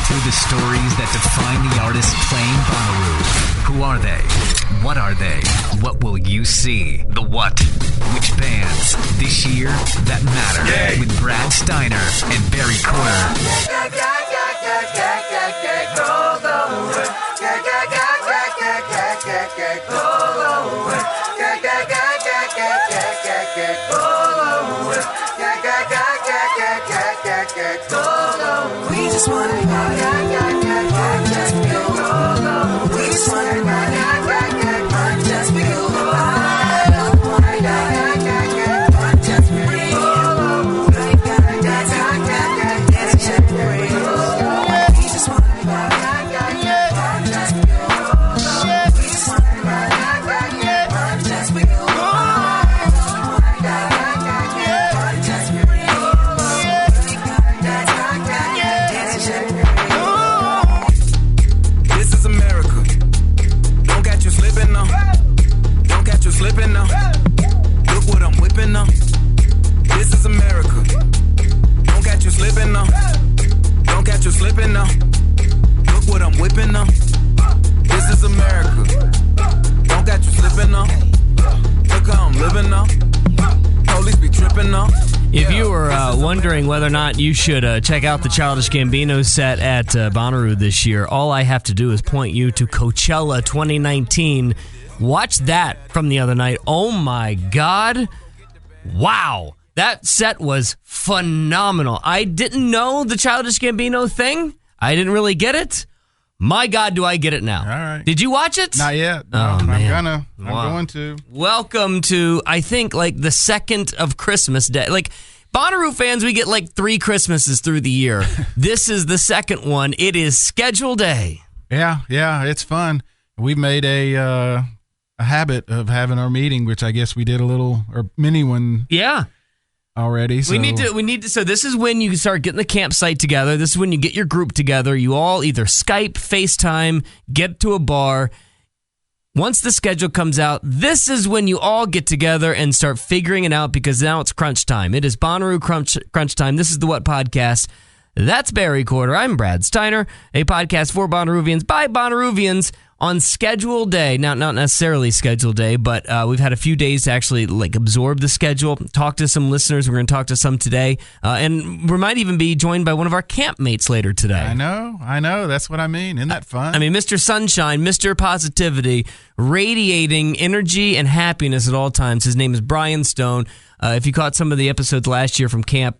to the stories that define the artists playing Bonnaroo. Who are they? What are they? What will you see? The what? Which bands? This year, that matter. Yeah. With Brad Steiner and Barry Corder. We just want to just be alone. We just want to just be alone. I don't want to just be alone. We just want to just be alone. We just want to just be alone. Slipping now. Look what I'm whipping now. This is America. Don't catch you slipping now. Don't catch you slipping now. Look what I'm whipping now. This is America. Don't catch you slipping now. Look how I'm living now. Police be tripping now. If you were wondering whether or not you should check out the Childish Gambino set at Bonnaroo this year, all I have to do is point you to Coachella 2019. Watch that from the other night. Oh my God. Wow. That set was phenomenal. I didn't know the Childish Gambino thing. I didn't really get it. My God, do I get it now. All right. Did you watch it? Not yet. No, Oh, man. I'm going to. Welcome to, I think, like the second of Christmas Day. Like, Bonnaroo fans, we get like 3 Christmases through the year. This is the second one. It is schedule day. Yeah, it's fun. We've made a habit of having our meeting, which I guess we did a little or mini one. Yeah. Already. So. We need to. So this is when you start getting the campsite together. This is when you get your group together. You all either Skype, FaceTime, get to a bar. Once the schedule comes out, this is when you all get together and start figuring it out because now it's crunch time. It is Bonnaroo crunch time. This is the What Podcast. That's Barry Corder. I'm Brad Steiner, a podcast for Bonnaroovians by Bonnaroovians on schedule day. Now, not necessarily schedule day, but we've had a few days to actually like absorb the schedule, talk to some listeners. We're going to talk to some today, and we might even be joined by one of our campmates later today. I know. That's what I mean. Isn't that fun? I mean, Mr. Sunshine, Mr. Positivity, radiating energy and happiness at all times. His name is Brian Stone. If you caught some of the episodes last year from camp,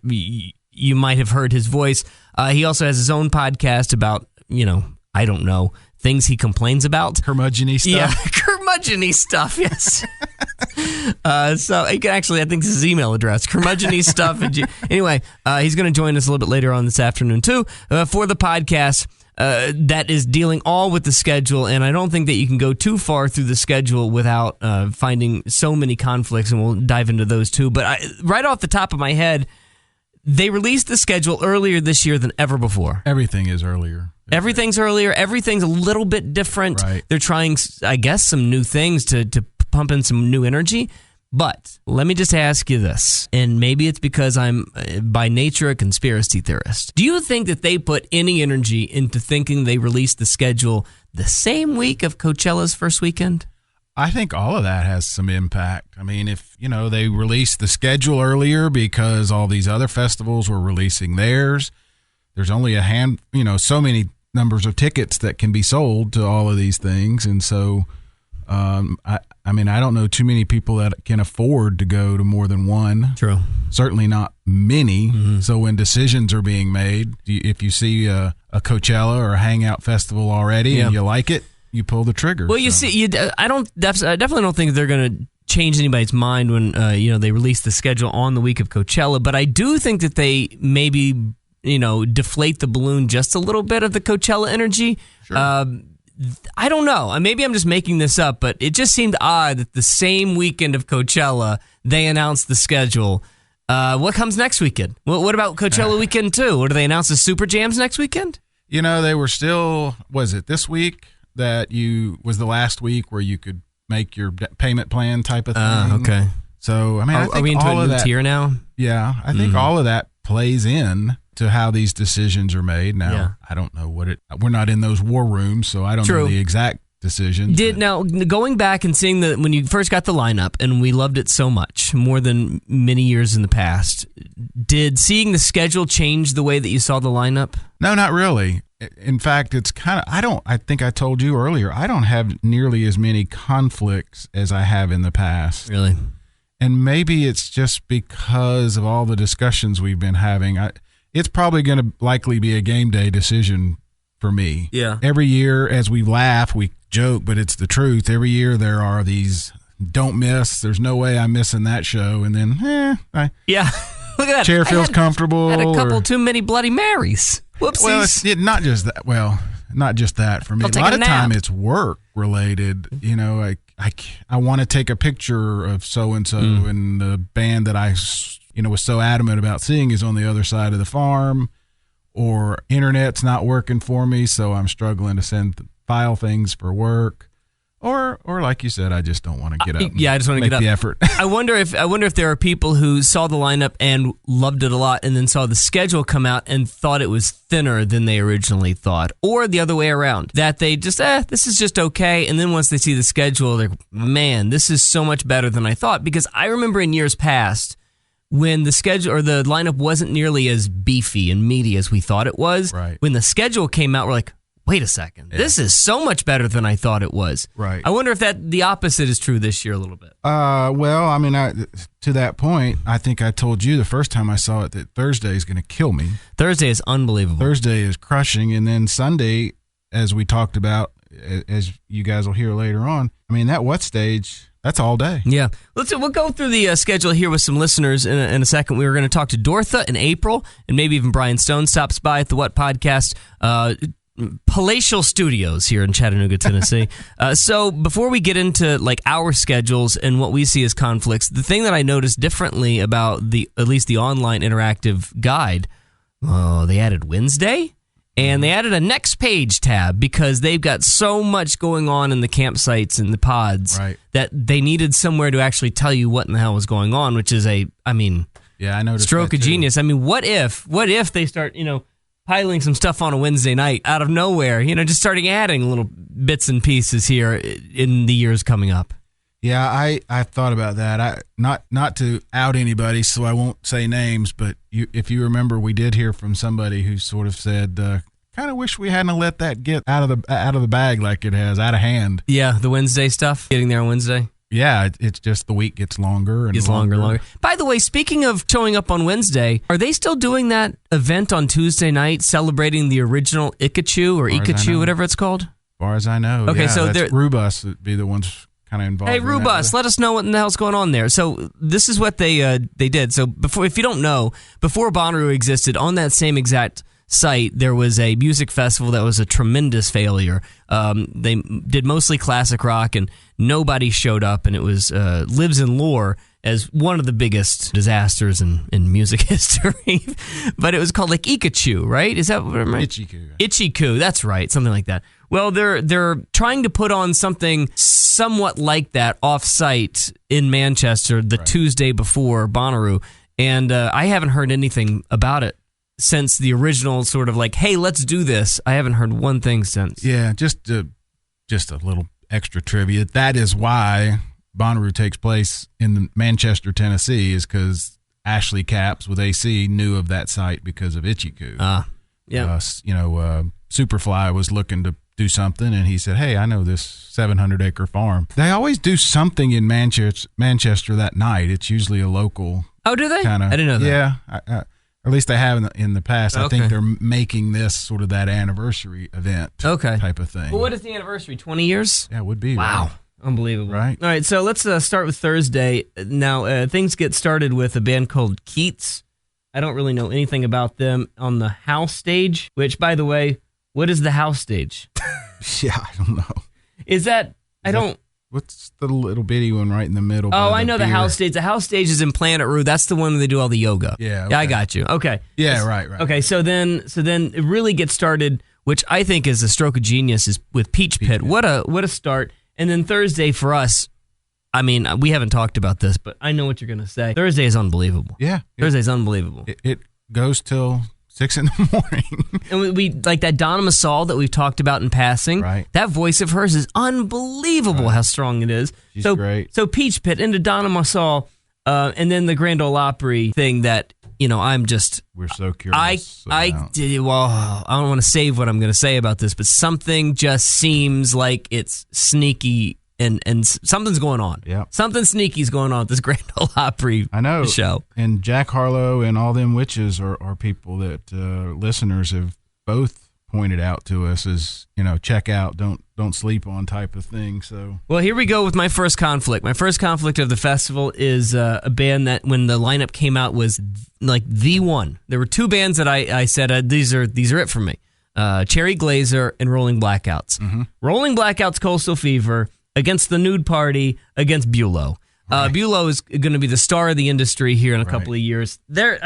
you might have heard his voice. He also has his own podcast about, I don't know, things he complains about. Curmudgeon-y stuff. Yeah, curmudgeon-y stuff, yes. So he can actually, I think this is his email address, curmudgeon-y stuff. Anyway, he's going to join us a little bit later on this afternoon, too, for the podcast that is dealing all with the schedule. And I don't think that you can go too far through the schedule without finding so many conflicts, and we'll dive into those, too. But right off the top of my head, they released the schedule earlier this year than ever before. Everything is earlier. Everything's earlier. Everything's a little bit different. Right. They're trying, I guess, some new things to pump in some new energy. But let me just ask you this, and maybe it's because I'm by nature a conspiracy theorist. Do you think that they put any energy into thinking they released the schedule the same week of Coachella's first weekend? I think all of that has some impact. I mean, if, they released the schedule earlier because all these other festivals were releasing theirs, there's only so many numbers of tickets that can be sold to all of these things. And so, I don't know too many people that can afford to go to more than one. True. Certainly not many. Mm-hmm. So when decisions are being made, if you see a Coachella or a Hangout Festival already and you like it, you pull the trigger. Well, you see, I definitely don't think they're going to change anybody's mind when they release the schedule on the week of Coachella. But I do think that they maybe deflate the balloon just a little bit of the Coachella energy. Sure. I don't know. Maybe I'm just making this up, but it just seemed odd that the same weekend of Coachella they announced the schedule. What comes next weekend? What about Coachella weekend too? Or do they announce the Super Jams next weekend? They were still. Was it this week? That was the last week where you could make your payment plan type of thing. Okay. So, I think are we into all a of new that, tier now? Yeah, I think all of that plays in. to how these decisions are made. Now, I don't know we're not in those war rooms, so I don't know the exact decisions. Now, going back and seeing when you first got the lineup, and we loved it so much, more than many years in the past, did seeing the schedule change the way that you saw the lineup? No, not really. In fact, it's kind of, I think I told you earlier, I don't have nearly as many conflicts as I have in the past. Really? And maybe it's just because of all the discussions we've been having. It's probably going to likely be a game day decision for me. Yeah. Every year, as we laugh, we joke, but it's the truth. Every year there are these don't miss. There's no way I'm missing that show. And then, yeah. Look at that. Chair feels comfortable. I had a couple too many Bloody Marys. Whoopsies. Well, it's not just that. Well, not just that for me. A lot of time it's work related. You know, I want to take a picture of so and so, and the band that I was so adamant about seeing is on the other side of the farm, or internet's not working for me, so I'm struggling to file things for work. Or like you said, I just don't want to get up. I just want to get up. The effort. I wonder if there are people who saw the lineup and loved it a lot, and then saw the schedule come out and thought it was thinner than they originally thought, or the other way around, that they just this is just okay, and then once they see the schedule, they're man, this is so much better than I thought. Because I remember in years past, when the schedule or the lineup wasn't nearly as beefy and meaty as we thought it was, right. When the schedule came out, we're like, wait a second, this is so much better than I thought it was. Right. I wonder if the opposite is true this year a little bit. Well, I mean, to that point, I think I told you the first time I saw it that Thursday is going to kill me. Thursday is unbelievable. Thursday is crushing, and then Sunday, as we talked about, as you guys will hear later on, I mean, that what stage... That's all day. Yeah. We'll go through the schedule here with some listeners in a second. We were going to talk to Dortha in April, and maybe even Brian Stone stops by at the What Podcast, palatial studios here in Chattanooga, Tennessee. So before we get into like our schedules and what we see as conflicts, the thing that I noticed differently about at least the online interactive guide, they added Wednesday. And they added a next page tab because they've got so much going on in the campsites and the pods that they needed somewhere to actually tell you what in the hell was going on, which is I noticed stroke of genius. I mean, what if they start, piling some stuff on a Wednesday night out of nowhere, just starting adding little bits and pieces here in the years coming up. Yeah, I thought about that. Not to out anybody, so I won't say names, but if you remember, we did hear from somebody who sort of said, kind of wish we hadn't let that get out of the bag like it has, out of hand. Yeah, the Wednesday stuff, getting there on Wednesday. Yeah, it's just the week gets longer and longer. By the way, speaking of showing up on Wednesday, are they still doing that event on Tuesday night celebrating the original Ikachu or Ikachu, whatever it's called? As far as I know. Okay, so Rubus would be the ones kind of involved. Hey, Rubus, let us know what in the hell's going on there. So this is what they did. So if you don't know, before Bonnaroo existed, on that same exact site, there was a music festival that was a tremendous failure. They did mostly classic rock, and nobody showed up, and it was lives in lore as one of the biggest disasters in music history. But it was called like Ikachu, right? Is that what I'm right? Ichiku, that's right, something like that. Well, they're trying to put on something somewhat like that off-site in Manchester the Tuesday before Bonnaroo, and I haven't heard anything about it since the original sort of like, hey, let's do this. I haven't heard one thing since. Yeah, just a little extra trivia. That is why Bonnaroo takes place in Manchester, Tennessee, is because Ashley Capps with AC knew of that site because of Ichiku. Yeah. Superfly was looking to do something, and he said, hey, I know this 700-acre farm. They always do something in Manchester that night. It's usually a local. Oh, do they? Kinda, I didn't know that. Yeah, or at least they have in the past. Okay. I think they're making this sort of that anniversary event type of thing. Well, what is the anniversary? 20 years? Yeah, it would be. Wow. Right? Unbelievable. Right. All right, so let's start with Thursday. Now, things get started with a band called Keats. I don't really know anything about them on the house stage, which, by the way, what is the house stage? Yeah, I don't know. Is that, what's the little bitty one right in the middle? Oh, I know the house stage. The house stage is in Planet Roo. That's the one where they do all the yoga. Yeah. Okay. Yeah, I got you. Okay. Yeah, right. Okay, so then it really gets started, which I think is a stroke of genius, is with Peach Pit. What a start. And then Thursday for us, I mean, we haven't talked about this, but I know what you're going to say. Thursday is unbelievable. Yeah. Thursday's unbelievable. It goes till 6 in the morning. And we like that Donna Massal that we've talked about in passing. Right. That voice of hers is unbelievable how strong it is. She's great. So Peach Pit into Donna Massal, and then the Grand Ole Opry thing that, I'm just... We're so curious. I don't want to save what I'm going to say about this, but something just seems like it's sneaky and something's going on. Yeah. Something sneaky's going on with this Grand Ole Opry show. And Jack Harlow and all them witches are people that listeners have both pointed out to us as, check out, don't sleep on type of thing. So, well, here we go with my first conflict. My first conflict of the festival is a band that when the lineup came out was like the one. There were 2 bands that I said these are it for me. Cherry Glazer and Rolling Blackouts. Mm-hmm. Rolling Blackouts, Coastal Fever against the Nude Party against Bulow. Right. Bulow is going to be the star of the industry here in a couple of years. That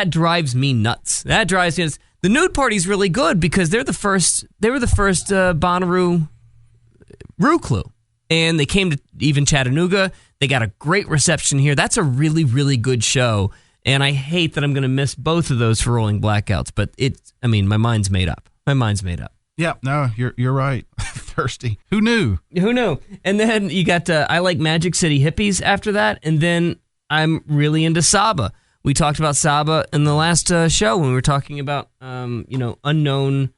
drives me nuts. That drives me nuts. The Nude Party's really good because they were the first Bonnaroo Clue. And they came to even Chattanooga. They got a great reception here. That's a really, really good show. And I hate that I'm going to miss both of those for Rolling Blackouts, but my mind's made up. yeah, no, you're right. Thirsty. Who knew? And then you got I Like Magic City Hippies after that, and then I'm really into Saba. We talked about Saba in the last show when we were talking about unknown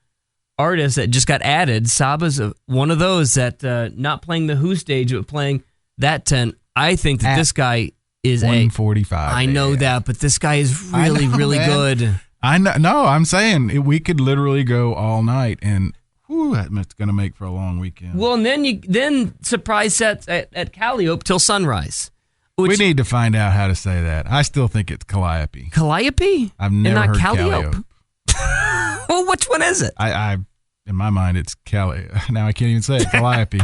artists that just got added. Saba's one of those that not playing the Who stage but playing that tent. I think that this guy is 1:45. I know that, but this guy is really, really good. I know. No, I'm saying we could literally go all night, and that's going to make for a long weekend. Well, and then surprise sets at Calliope till sunrise. We need to find out how to say that. I still think it's Calliope. Calliope? I've never heard Calliope. Well, which one is it? I in my mind it's Calliope. Now I can't even say it, Calliope,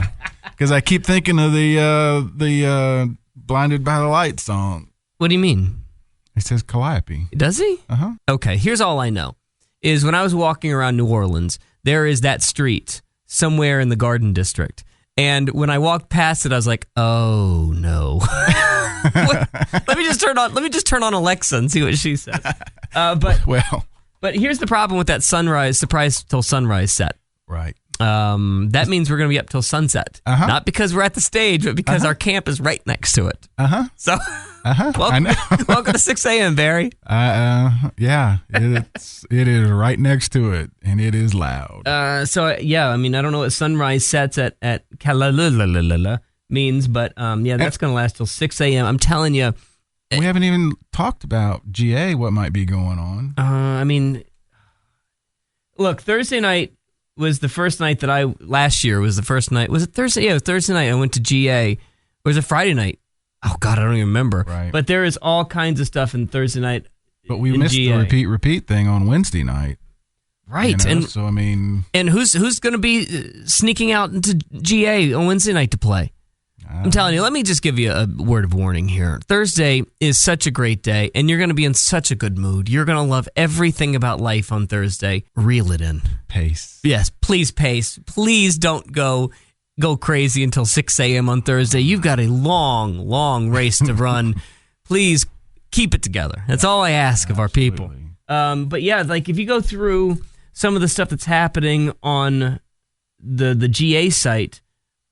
because I keep thinking of the Blinded by the Light song. What do you mean? It says Calliope. Does he? Uh-huh. Okay, here's all I know. Is when I was walking around New Orleans, there is that street somewhere in the Garden District. And when I walked past it, I was like, oh, no. Let me just turn on Alexa and see what she says. But here's the problem with that surprise till sunrise set. Right. That means we're going to be up till sunset. Uh-huh. Not because we're at the stage, but because our camp is right next to it. Uh-huh. So, welcome to 6 a.m., Barry. Yeah, it is right next to it, and it is loud. I don't know what sunrise sets at Kalalala means, but that's going to last till 6 a.m. I'm telling you. We haven't even talked about GA, what might be going on. Look, Thursday night was the first night that last year was the first night. Was it Thursday? Yeah, it was Thursday night. I went to GA. Or was it Friday night? Oh, God, I don't even remember. Right. But there is all kinds of stuff in Thursday night. But we missed GA. the repeat thing on Wednesday night. Right. And who's going to be sneaking out into GA on Wednesday night to play? I'm telling you, let me just give you a word of warning here. Thursday is such a great day, and you're going to be in such a good mood. You're going to love everything about life on Thursday. Reel it in. Pace. Yes, please pace. Please don't go crazy until 6 a.m. on Thursday. You've got a long, long race to run. Please keep it together. That's all I ask of our people. But yeah, like if you go through some of the stuff that's happening on the GA site,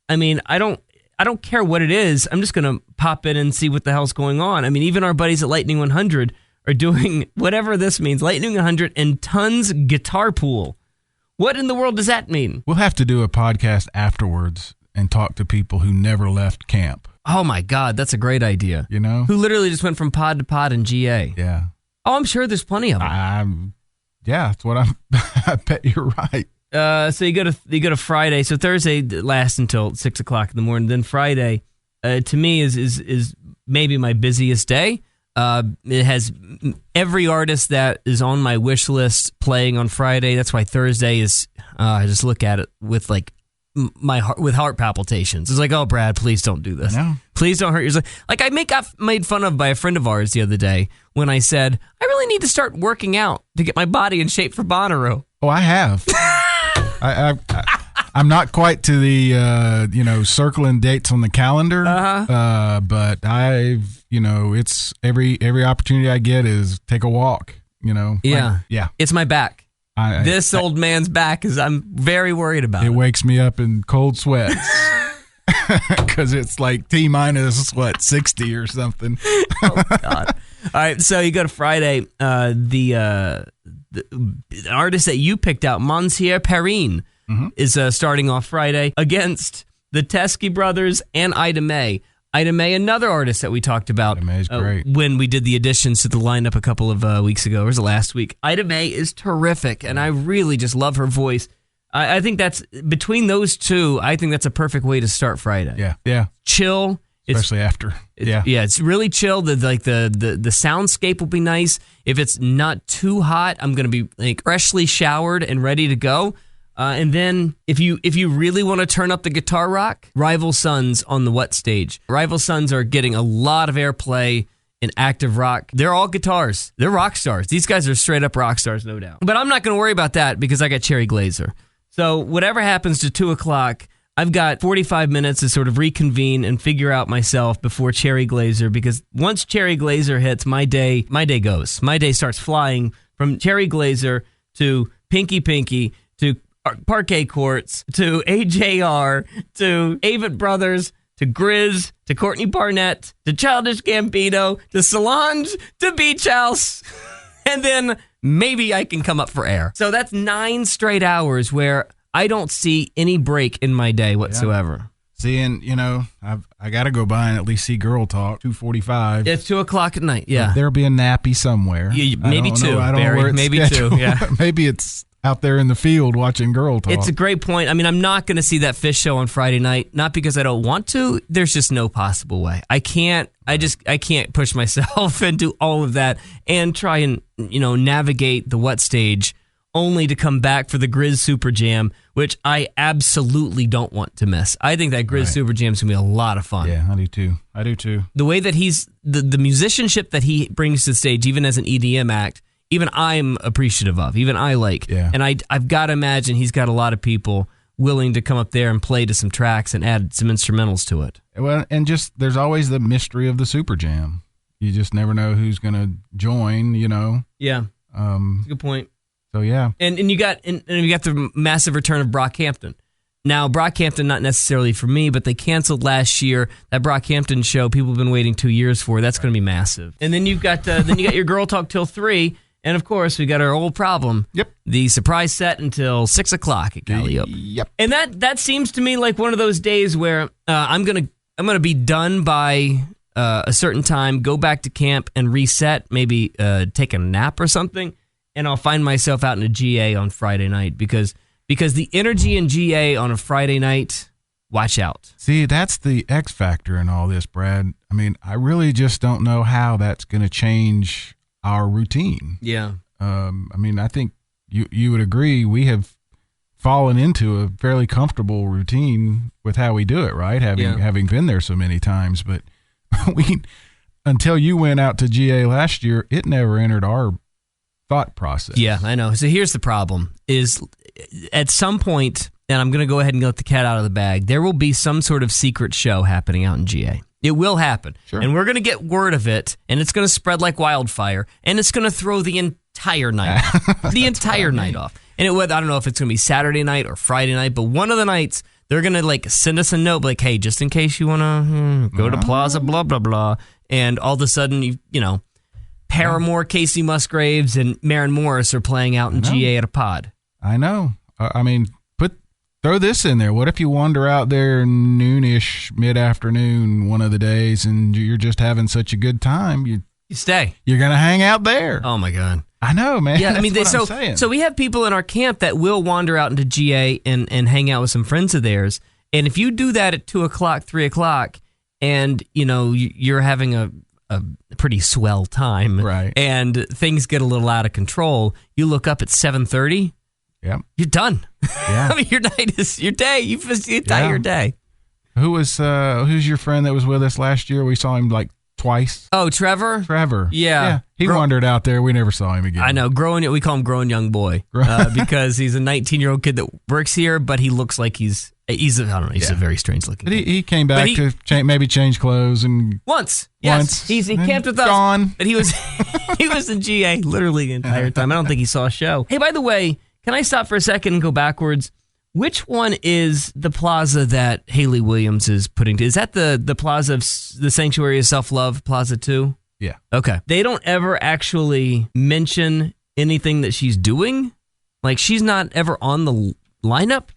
I don't care what it is. I'm just going to pop in and see what the hell's going on. Even our buddies at Lightning 100 are doing whatever this means. Lightning 100 and Tons Guitar Pool. What in the world does that mean? We'll have to do a podcast afterwards and talk to people who never left camp. Oh, my God. That's a great idea. Who literally just went from pod to pod in GA. Yeah. Oh, I'm sure there's plenty of them. That's what I bet you're right. So you go to Friday. So Thursday lasts until 6 o'clock in the morning. Then Friday, to me, is maybe my busiest day. It has every artist that is on my wish list playing on Friday. That's why Thursday is. I just look at it with my heart, with heart palpitations. It's like, oh, Brad, please don't do this. No. Please don't hurt yourself. Like I got made fun of by a friend of ours the other day when I said I really need to start working out to get my body in shape for Bonnaroo. Oh, I have. I'm not quite to the circling dates on the calendar, but I've it's every opportunity I get is take a walk, Yeah. Yeah. It's my back. This I- old man's back I'm very worried about. It wakes me up in cold sweats. Because it's like T minus 60 or something. Oh God! All right, so you go to Friday. The artist that you picked out, Monsieur Perrine, is starting off Friday against the Teskey Brothers and Ida Mae. Ida Mae, another artist that we talked about Ida Mae's great. When we did the additions to the lineup a couple of weeks ago, or was it last week? Ida Mae is terrific, and I really just love her voice. I think that's, between those two, I think that's a perfect way to start Friday. Yeah. Chill. Especially after. Yeah, it's really chill. The soundscape will be nice. If it's not too hot, I'm going to be like freshly showered and ready to go. And then if you really want to turn up the guitar rock, Rival Sons on the What stage. Rival Sons are getting a lot of airplay in active rock. They're all guitars. They're rock stars. These guys are straight up rock stars, no doubt. But I'm not going to worry about that because I got Cherry Glazer. So whatever happens to 2 o'clock, I've got 45 minutes to sort of reconvene and figure out myself before Cherry Glazer, because once Cherry Glazer hits, my day goes. My day starts flying from Cherry Glazer to Pinky Pinky to Parquet Courts to AJR to Avett Brothers to Grizz to Courtney Barnett to Childish Gambino to Solange to Beach House. And then maybe I can come up for air. So that's 9 straight hours where I don't see any break in my day whatsoever. Yeah. See, and I got to go by and at least see Girl Talk, 2:45. It's 2 o'clock at night. Yeah, there'll be a nappy somewhere. Maybe two. I don't know where it's maybe scheduled. 2. Yeah, maybe it's out there in the field watching Girl Talk. It's a great point. I mean, I'm not going to see that Fish show on Friday night, not because I don't want to. There's just no possible way. I can't push myself and do all of that and try and, navigate the What stage only to come back for the Grizz Super Jam, which I absolutely don't want to miss. I think that Grizz Super Jam is going to be a lot of fun. Yeah, I do too. The way that he's, the musicianship that he brings to the stage, even as an EDM act, even I'm appreciative of, even I like. Yeah. And I've got to imagine he's got a lot of people willing to come up there and play to some tracks and add some instrumentals to it. Well, and just there's always the mystery of the Super Jam. You just never know who's going to join, Yeah. That's a good point. So yeah. And you got the massive return of Brockhampton. Now, Brockhampton, not necessarily for me, but they canceled last year. That Brockhampton show, people have been waiting 2 years for. That's going to be massive. And then you've got your Girl Talk till 3. And, of course, we got our old problem. Yep. The surprise set until 6 o'clock at Calliope. Yep. And that seems to me like one of those days where I'm gonna be done by a certain time, go back to camp and reset, maybe take a nap or something, and I'll find myself out in a GA on Friday night because the energy in GA on a Friday night, watch out. See, that's the X factor in all this, Brad. I mean, I really just don't know how that's going to change our routine. Yeah. I mean, I think you would agree we have fallen into a fairly comfortable routine with how we do it, right? Having been there so many times, but until you went out to GA last year, it never entered our thought process. Yeah, I know. So here's the problem is at some point, and I'm going to go ahead and let the cat out of the bag, there will be some sort of secret show happening out in GA. It will happen. Sure. And we're going to get word of it, and it's going to spread like wildfire, and it's going to throw the entire night off. The entire night off. And I don't know if it's going to be Saturday night or Friday night, but one of the nights, they're going to send us a note, like, hey, just in case you want to go to Plaza, blah, blah, blah. And all of a sudden, Paramore, Casey Musgraves, and Maren Morris are playing out in GA at a pod. I know. I mean, throw this in there. What if you wander out there noonish, mid-afternoon one of the days and you're just having such a good time? You stay. You're going to hang out there. Oh, my God. I know, man. Yeah, I mean, That's what I'm saying. So we have people in our camp that will wander out into GA and hang out with some friends of theirs. And if you do that at 2 o'clock, 3 o'clock, and, you're having a pretty swell time, right, and things get a little out of control, you look up at 7:30, yeah, you're done. Yeah. I mean, your night is your day. You've missed the entire day. Who's your friend that was with us last year? We saw him twice. Oh, Trevor? Yeah. He wandered out there. We never saw him again. I know. We call him Growing Young Boy because he's a 19-year-old kid that works here, but he looks like he's He's a very strange looking. But kid. he came back to maybe change clothes and once. He camped with us, gone. but he was he was in GA literally the entire time. I don't think he saw a show. Hey, by the way, can I stop for a second and go backwards? Which one is the plaza that Haley Williams is putting to? Is that the plaza of the Sanctuary of Self-Love, Plaza 2? Yeah. Okay. They don't ever actually mention anything that she's doing. Like, she's not ever on the lineup.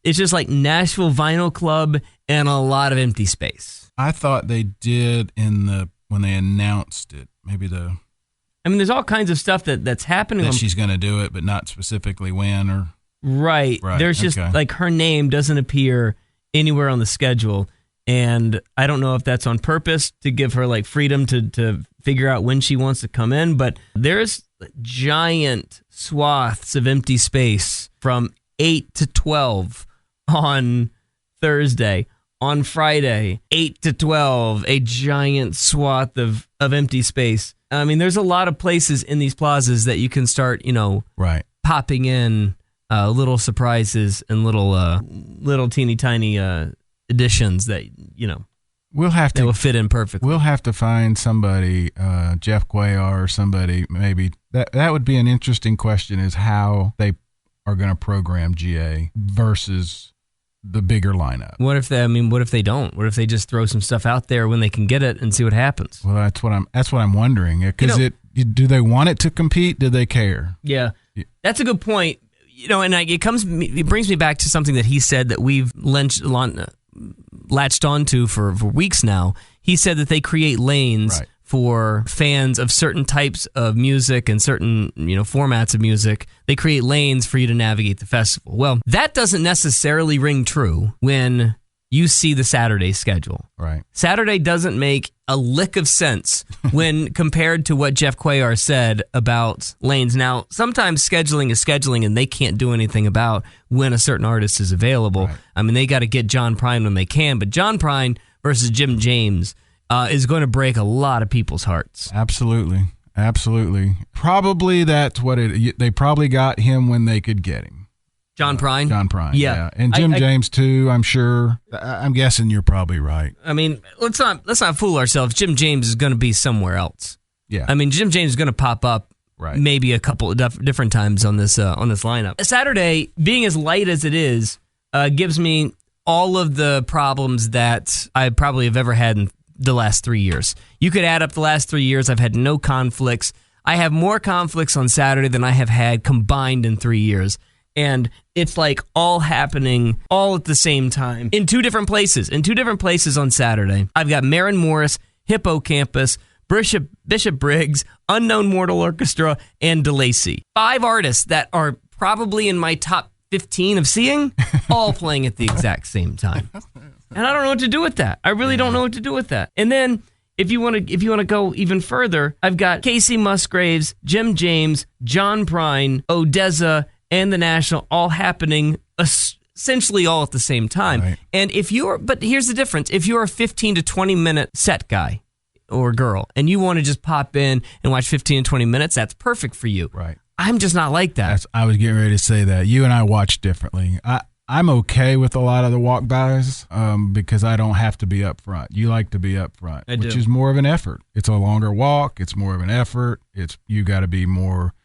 It's just like Nashville Vinyl Club and a lot of empty space. I thought they did when they announced it. Maybe there's all kinds of stuff that's happening. That she's going to do it, but not specifically when or... Right. There's just like her name doesn't appear anywhere on the schedule. And I don't know if that's on purpose to give her like freedom to figure out when she wants to come in. But there's giant swaths of empty space from 8 to 12 on Thursday. On Friday, 8 to 12, a giant swath of empty space. I mean, there's a lot of places in these plazas that you can start, popping in little surprises and little teeny tiny additions that that will fit in perfectly. We'll have to find somebody, Jeff Cuellar or somebody maybe. That would be an interesting question: is how they are going to program GA versus the bigger lineup. What if they don't? What if they just throw some stuff out there when they can get it and see what happens? Well, that's what I'm wondering. Because do they want it to compete? Do they care? Yeah, that's a good point. And it brings me back to something that he said that we've latched onto for weeks now. He said that they create lanes for fans of certain types of music and certain formats of music. They create lanes for you to navigate the festival. Well, that doesn't necessarily ring true when you see the Saturday schedule. Right. Saturday doesn't make a lick of sense when compared to what Jeff Cuellar said about lanes. Now, sometimes scheduling is scheduling, and they can't do anything about when a certain artist is available. Right. I mean, they got to get John Prine when they can, but John Prine versus Jim James is going to break a lot of people's hearts. Absolutely. Probably that's what they probably got him when they could get him. John Prine? John Prine, yeah. And Jim James, too, I'm sure. I'm guessing you're probably right. I mean, let's not fool ourselves. Jim James is going to be somewhere else. Yeah. I mean, Jim James is going to pop up maybe a couple of different times on this lineup. Saturday, being as light as it is, gives me all of the problems that I probably have ever had in the last 3 years. You could add up the last 3 years. I've had no conflicts. I have more conflicts on Saturday than I have had combined in 3 years. And it's like all happening all at the same time in two different places. In two different places on Saturday. I've got Maren Morris, Hippocampus, Bishop Briggs, Unknown Mortal Orchestra, and DeLacy. 5 artists that are probably in my top 15 of seeing, all playing at the exact same time. And I don't know what to do with that. I really don't know what to do with that. And then if you want to go even further, I've got Casey Musgraves, Jim James, John Prine, Odessa, and the National all happening essentially all at the same time. Right. And but here's the difference. If you're a 15 to 20 minute set guy or girl and you want to just pop in and watch 15 to 20 minutes, that's perfect for you. Right. I'm just not like that. I was getting ready to say that. You and I watch differently. I'm okay with a lot of the walk-bys because I don't have to be up front. You like to be up front, which is more of an effort. It's a longer walk. It's more of an effort. You got to be more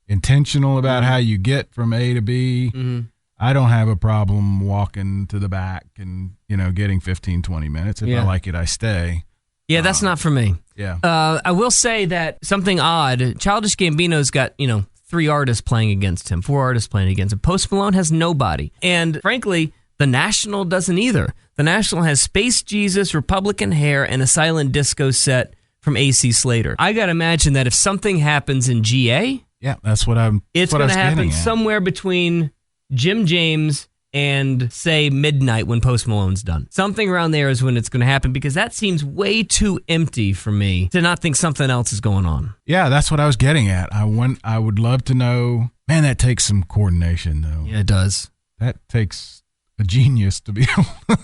intentional about how you get from A to B. Mm-hmm. I don't have a problem walking to the back and getting 15, 20 minutes. If I like it, I stay. Yeah, that's not for me. Yeah. I will say that something odd. Childish Gambino's got 3 artists playing against him, 4 artists playing against him. Post Malone has nobody, and frankly, the National doesn't either. The National has Space Jesus, Republican Hair, and a silent disco set from AC Slater. I gotta imagine that if something happens in GA. Yeah, that's what I'm. It's going to happen somewhere between Jim James and, say, midnight when Post Malone's done. Something around there is when it's going to happen because that seems way too empty for me to not think something else is going on. Yeah, that's what I was getting at. I would love to know. Man, that takes some coordination, though. Yeah, it does. That takes a genius to be able.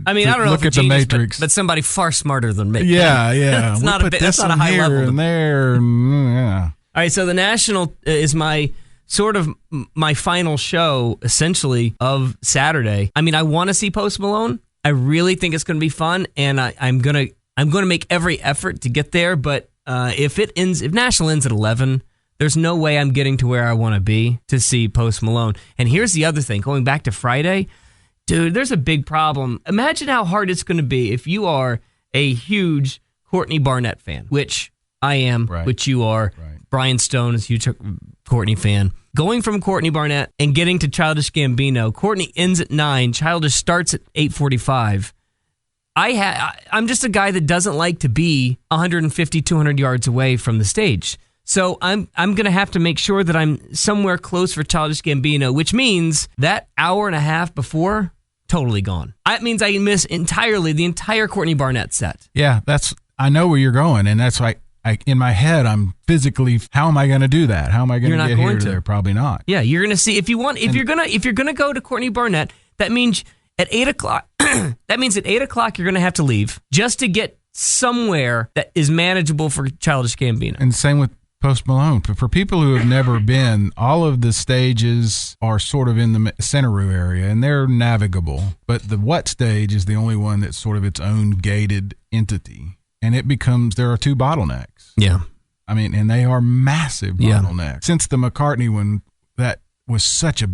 I mean, I don't know look if at the Matrix, but somebody far smarter than me. Yeah. That's not a high here level. And there, yeah. All right, so the National is my sort of my final show, essentially, of Saturday. I mean, I want to see Post Malone. I really think it's going to be fun, and I'm gonna make every effort to get there. But if National ends at 11, there's no way I'm getting to where I want to be to see Post Malone. And here's the other thing: going back to Friday, dude, there's a big problem. Imagine how hard it's going to be if you are a huge Courtney Barnett fan, which I am, which you are. Right. Brian Stone is a huge Courtney fan. Going from Courtney Barnett and getting to Childish Gambino, Courtney ends at 9, Childish starts at 8:45. I'm just a guy that doesn't like to be 150, 200 yards away from the stage. So I'm going to have to make sure that I'm somewhere close for Childish Gambino, which means that hour and a half before, totally gone. That means I miss entirely the entire Courtney Barnett set. Yeah, I know where you're going, and that's why in my head, I'm physically, how am I going to do that? How am I going to get here to there? Probably not. Yeah, you're going to see if you're going to go to Courtney Barnett, that means at 8:00. That means at 8:00 you're going to have to leave just to get somewhere that is manageable for Childish Gambino. And same with Post Malone. For people who have never been, all of the stages are sort of in the Bonnaroo area, and they're navigable. But the What stage is the only one that's sort of its own gated entity. And there are two bottlenecks. Yeah. I mean, and they are massive bottlenecks. Yeah. Since the McCartney one, that was such a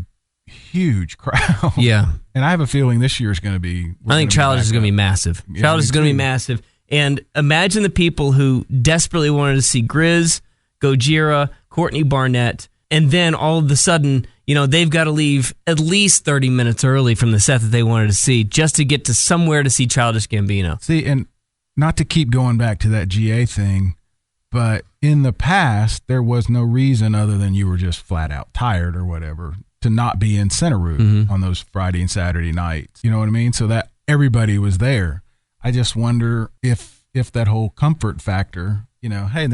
huge crowd. Yeah. And I have a feeling this year is going to be... I think Childish is going to be massive. Yeah, Childish is going to be massive. And imagine the people who desperately wanted to see Grizz, Gojira, Courtney Barnett, and then all of a sudden, they've got to leave at least 30 minutes early from the set that they wanted to see just to get to somewhere to see Childish Gambino. See, and not to keep going back to that GA thing, but in the past, there was no reason other than you were just flat out tired or whatever to not be in Bonnaroo on those Friday and Saturday nights. You know what I mean? So that everybody was there. I just wonder if that whole comfort factor, hey,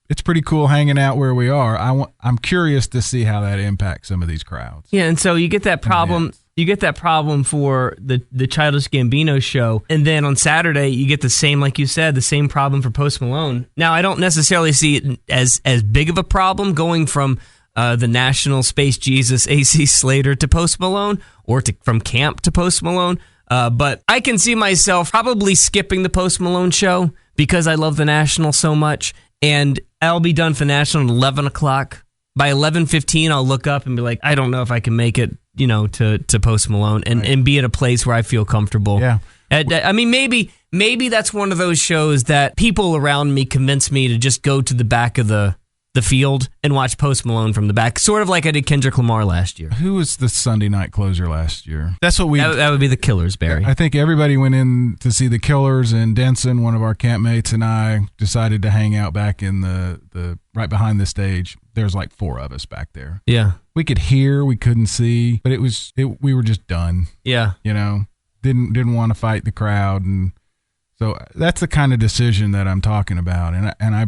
it's pretty cool hanging out where we are. I'm curious to see how that impacts some of these crowds. Yeah, and so you get that problem. You get that problem for the Childish Gambino show, and then on Saturday you get the same, like you said, the same problem for Post Malone. Now I don't necessarily see it as big of a problem going from the National Space Jesus AC Slater to Post Malone, or from camp to Post Malone. But I can see myself probably skipping the Post Malone show because I love the National so much, and I'll be done for National at 11 o'clock. By 11:15, I'll look up and be like, I don't know if I can make it, to Post Malone and be at a place where I feel comfortable. Yeah. I mean, maybe that's one of those shows that people around me convince me to just go to the back of the field and watch Post Malone from the back, sort of like I did Kendrick Lamar last year. Who was the Sunday night closer last year? That's what that would be the Killers, Barry. I think everybody went in to see the Killers, and Denson, one of our campmates, and I decided to hang out back in the right behind the stage. There's like 4 of us back there. Yeah. We could hear, we couldn't see, but we were just done. Yeah. Didn't want to fight the crowd, and so that's the kind of decision that I'm talking about. And I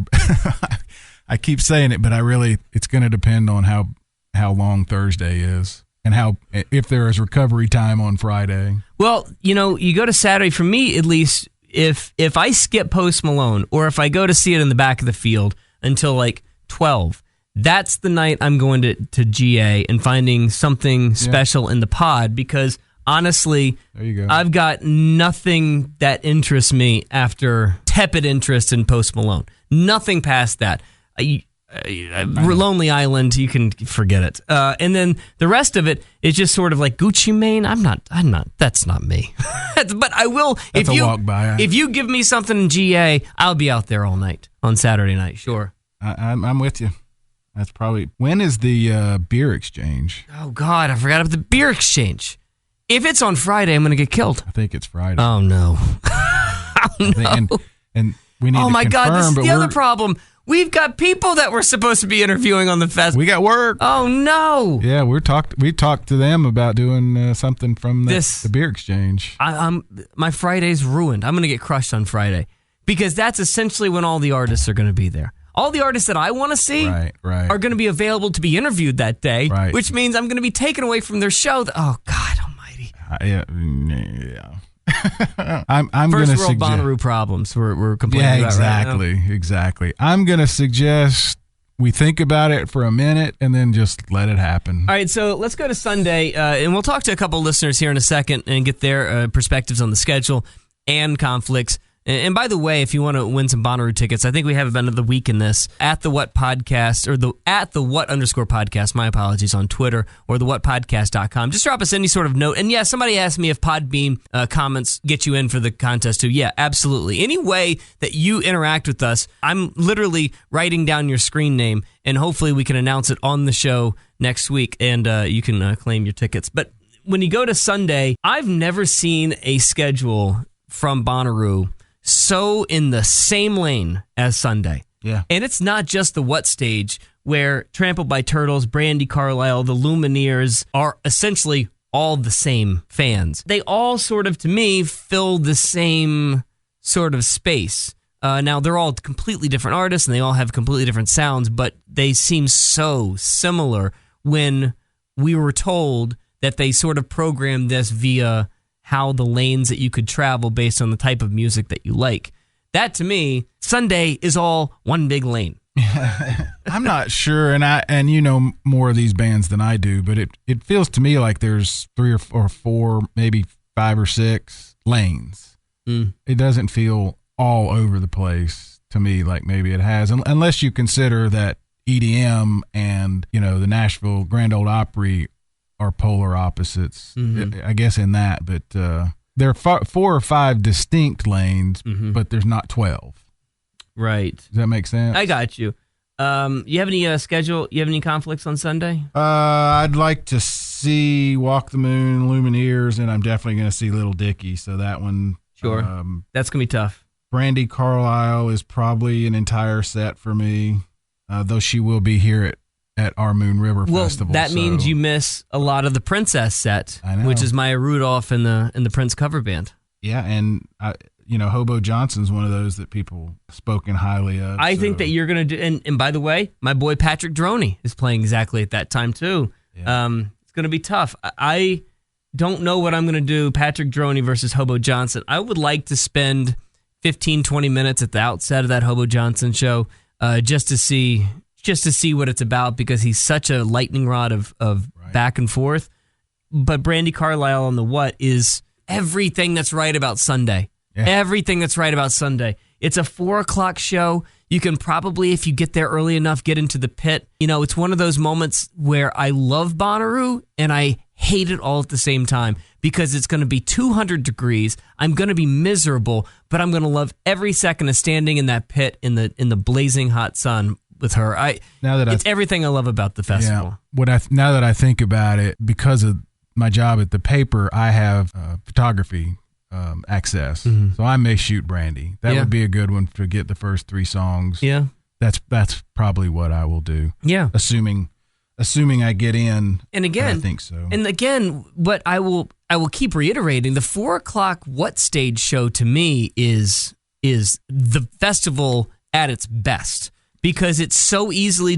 I keep saying it, but it's going to depend on how long Thursday is and if there is recovery time on Friday. Well, you go to Saturday, for me at least, if I skip Post Malone or if I go to see it in the back of the field until like 12, that's the night I'm going to GA and finding something special in the pod, because honestly, there you go. I've got nothing that interests me after tepid interest in Post Malone. Nothing past that. Lonely Island, you can forget it. And then the rest of it is just sort of like Gucci Mane. I'm not. That's not me. But I will. That's a walk by. If you give me something in GA, I'll be out there all night on Saturday night. Sure. I'm with you. That's probably. When is the beer exchange? Oh God, I forgot about the beer exchange. If it's on Friday, I'm going to get killed. I think it's Friday. Oh no. Oh no. And we need. Oh to my confirm, God, this is the other problem. We've got people that we're supposed to be interviewing on the fest. We got work. Oh no! Yeah, we talked to them about doing something from the beer exchange. My Friday's ruined. I'm going to get crushed on Friday because that's essentially when all the artists are going to be there. All the artists that I want to see are going to be available to be interviewed that day, which means I'm going to be taken away from their show. Oh God Almighty! Yeah. I'm First gonna world Bonnaroo problems we're complaining about exactly. I'm going to suggest we think about it for a minute and then just let it happen. All right, so let's go to Sunday, and we'll talk to a couple listeners here in a second and get their perspectives on the schedule and conflicts. And by the way, if you want to win some Bonnaroo tickets, I think we have event of the week in this at the What Podcast, or at the What_podcast, my apologies, on Twitter, or thewhatpodcast.com. Just drop us any sort of note. And yeah, somebody asked me if Podbean comments get you in for the contest too. Yeah, absolutely. Any way that you interact with us, I'm literally writing down your screen name, and hopefully we can announce it on the show next week, and you can claim your tickets. But when you go to Sunday, I've never seen a schedule from Bonnaroo so in the same lane as Sunday. Yeah. And it's not just the What stage, where Trampled by Turtles, Brandy Carlisle, the Lumineers are essentially all the same fans. They all sort of, to me, fill the same sort of space. Now, they're all completely different artists, and they all have completely different sounds, but they seem so similar when we were told that they sort of programmed this via how the lanes that you could travel based on the type of music that you like. That, to me, Sunday is all one big lane. I'm not sure, and you know more of these bands than I do, but it feels to me like there's 3 or 4, maybe 5 or 6 lanes. It doesn't feel all over the place to me like maybe it has, unless you consider that EDM and, you know, the Nashville Grand Ole Opry are polar opposites, I guess, in that. But there are 4 or 5 distinct lanes, but there's not 12. Right. Does that make sense? I got you. You have any schedule? You have any conflicts on Sunday? I'd like to see Walk the Moon, Lumineers, and I'm definitely going to see Little Dicky. So that one, sure, that's gonna be tough. Brandy Carlisle is probably an entire set for me, though she will be here at our Moon River Festival. Well, that means you miss a lot of the Princess set, which is Maya Rudolph and the Prince cover band. Yeah, and you know, Hobo Johnson's one of those that people spoken highly of. I think that you're going to do, and by the way, my boy Patrick Droney is playing exactly at that time too. Yeah. It's going to be tough. I don't know what I'm going to do, Patrick Droney versus Hobo Johnson. I would like to spend 15, 20 minutes at the outset of that Hobo Johnson show just to see what it's about, because he's such a lightning rod of right. back and forth. But Brandy Carlisle on the What is everything that's right about Sunday. Yeah. Everything that's right about Sunday. It's a 4:00 show. You can probably, if you get there early enough, get into the pit. You know, it's one of those moments where I love Bonnaroo and I hate it all at the same time, because it's going to be 200 degrees. I'm going to be miserable, but I'm going to love every second of standing in that pit in the blazing hot sun with her. It's everything I love about the festival. Yeah. Now that I think about it, because of my job at the paper, I have photography access, so I may shoot Brandy. That would be a good one to get the first 3 songs. Yeah, that's probably what I will do. Yeah, assuming I get in. And again, I think so. And again, what I will keep reiterating: the 4:00 What stage show to me is the festival at its best, because it's so easily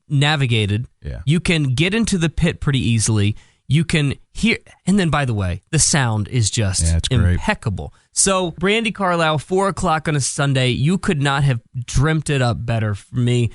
navigated. Yeah, you can get into the pit pretty easily. You can hear, and then, by the way, the sound is just impeccable. Great. So, Brandy Carlisle, 4:00 on a Sunday, you could not have dreamt it up better for me,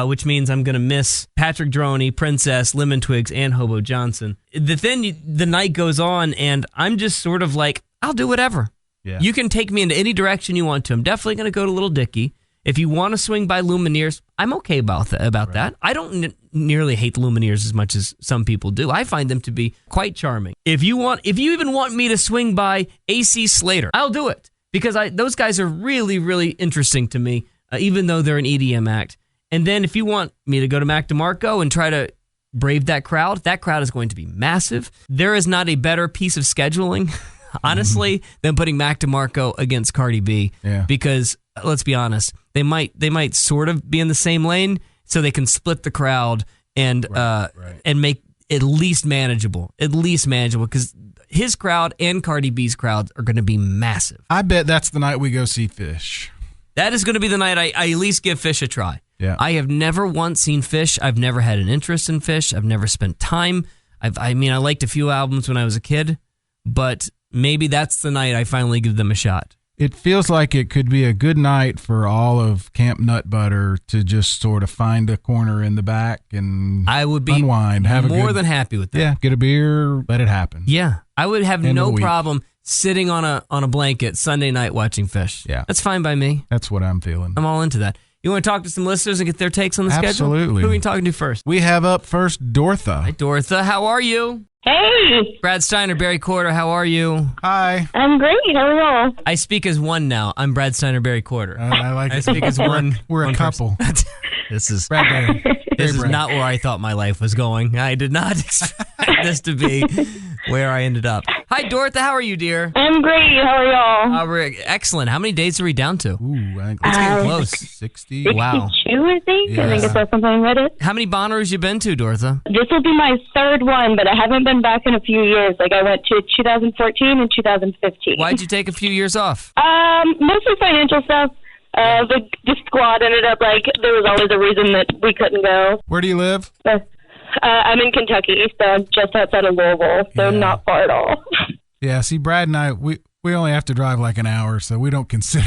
which means I'm going to miss Patrick Droney, Princess, Lemon Twigs, and Hobo Johnson. Then the night goes on, and I'm just sort of like, I'll do whatever. Yeah. You can take me into any direction you want to. I'm definitely going to go to Little Dicky. If you want to swing by Lumineers, I'm okay about that. I don't nearly hate the Lumineers as much as some people do. I find them to be quite charming. If you even want me to swing by AC Slater, I'll do it, because those guys are really, really interesting to me, even though they're an EDM act. And then if you want me to go to Mac DeMarco and try to brave that crowd is going to be massive. There is not a better piece of scheduling, honestly, than putting Mac DeMarco against Cardi B. Yeah. Because let's be honest, they might sort of be in the same lane, so they can split the crowd and make at least manageable, because his crowd and Cardi B's crowd are going to be massive. I bet that's the night we go see Fish. That is going to be the night I at least give Fish a try. Yeah. I have never once seen Fish. I've never had an interest in Fish. I've never spent time. I liked a few albums when I was a kid, but maybe that's the night I finally give them a shot. It feels like it could be a good night for all of Camp Nut Butter to just sort of find a corner in the back and I would be unwind, have more than happy with that. Yeah, get a beer, let it happen. Yeah, I would have End of no the week. problem sitting on a blanket Sunday night watching fish. Yeah. That's fine by me. That's what I'm feeling. I'm all into that. You want to talk to some listeners and get their takes on the schedule? Absolutely. Who are we talking to first? We have up first Dortha. Hi, Dortha. How are you? Hey, Brad Steiner, Barry Corder. How are you? Hi. I'm great. How are y'all? I speak as one now. I'm Brad Steiner, Barry Corder. I like I it. speak as one. We're a one couple. person. This is Brad Barry. this is Brad. not where I thought my life was going. I did not expect this to be where I ended up. Hi, Dortha. How are you, dear? I'm great. How are y'all? We're excellent. How many days are we down to? Ooh, I think It's getting Uh, close. 60. Wow. 62, I think. I think Yeah. I saw something on Reddit. How many Bonnaroos you been to, Dortha? This will be my third one, but I haven't been back in a few years. Like I went to 2014 and 2015. Why'd you take a few years off? Mostly financial stuff. The squad ended up there was always a reason that we couldn't go. Where do you live? I'm in Kentucky, so just outside of Louisville, so Yeah. not far at all. Yeah, see, Brad and I, we only have to drive like an hour, so we don't consider,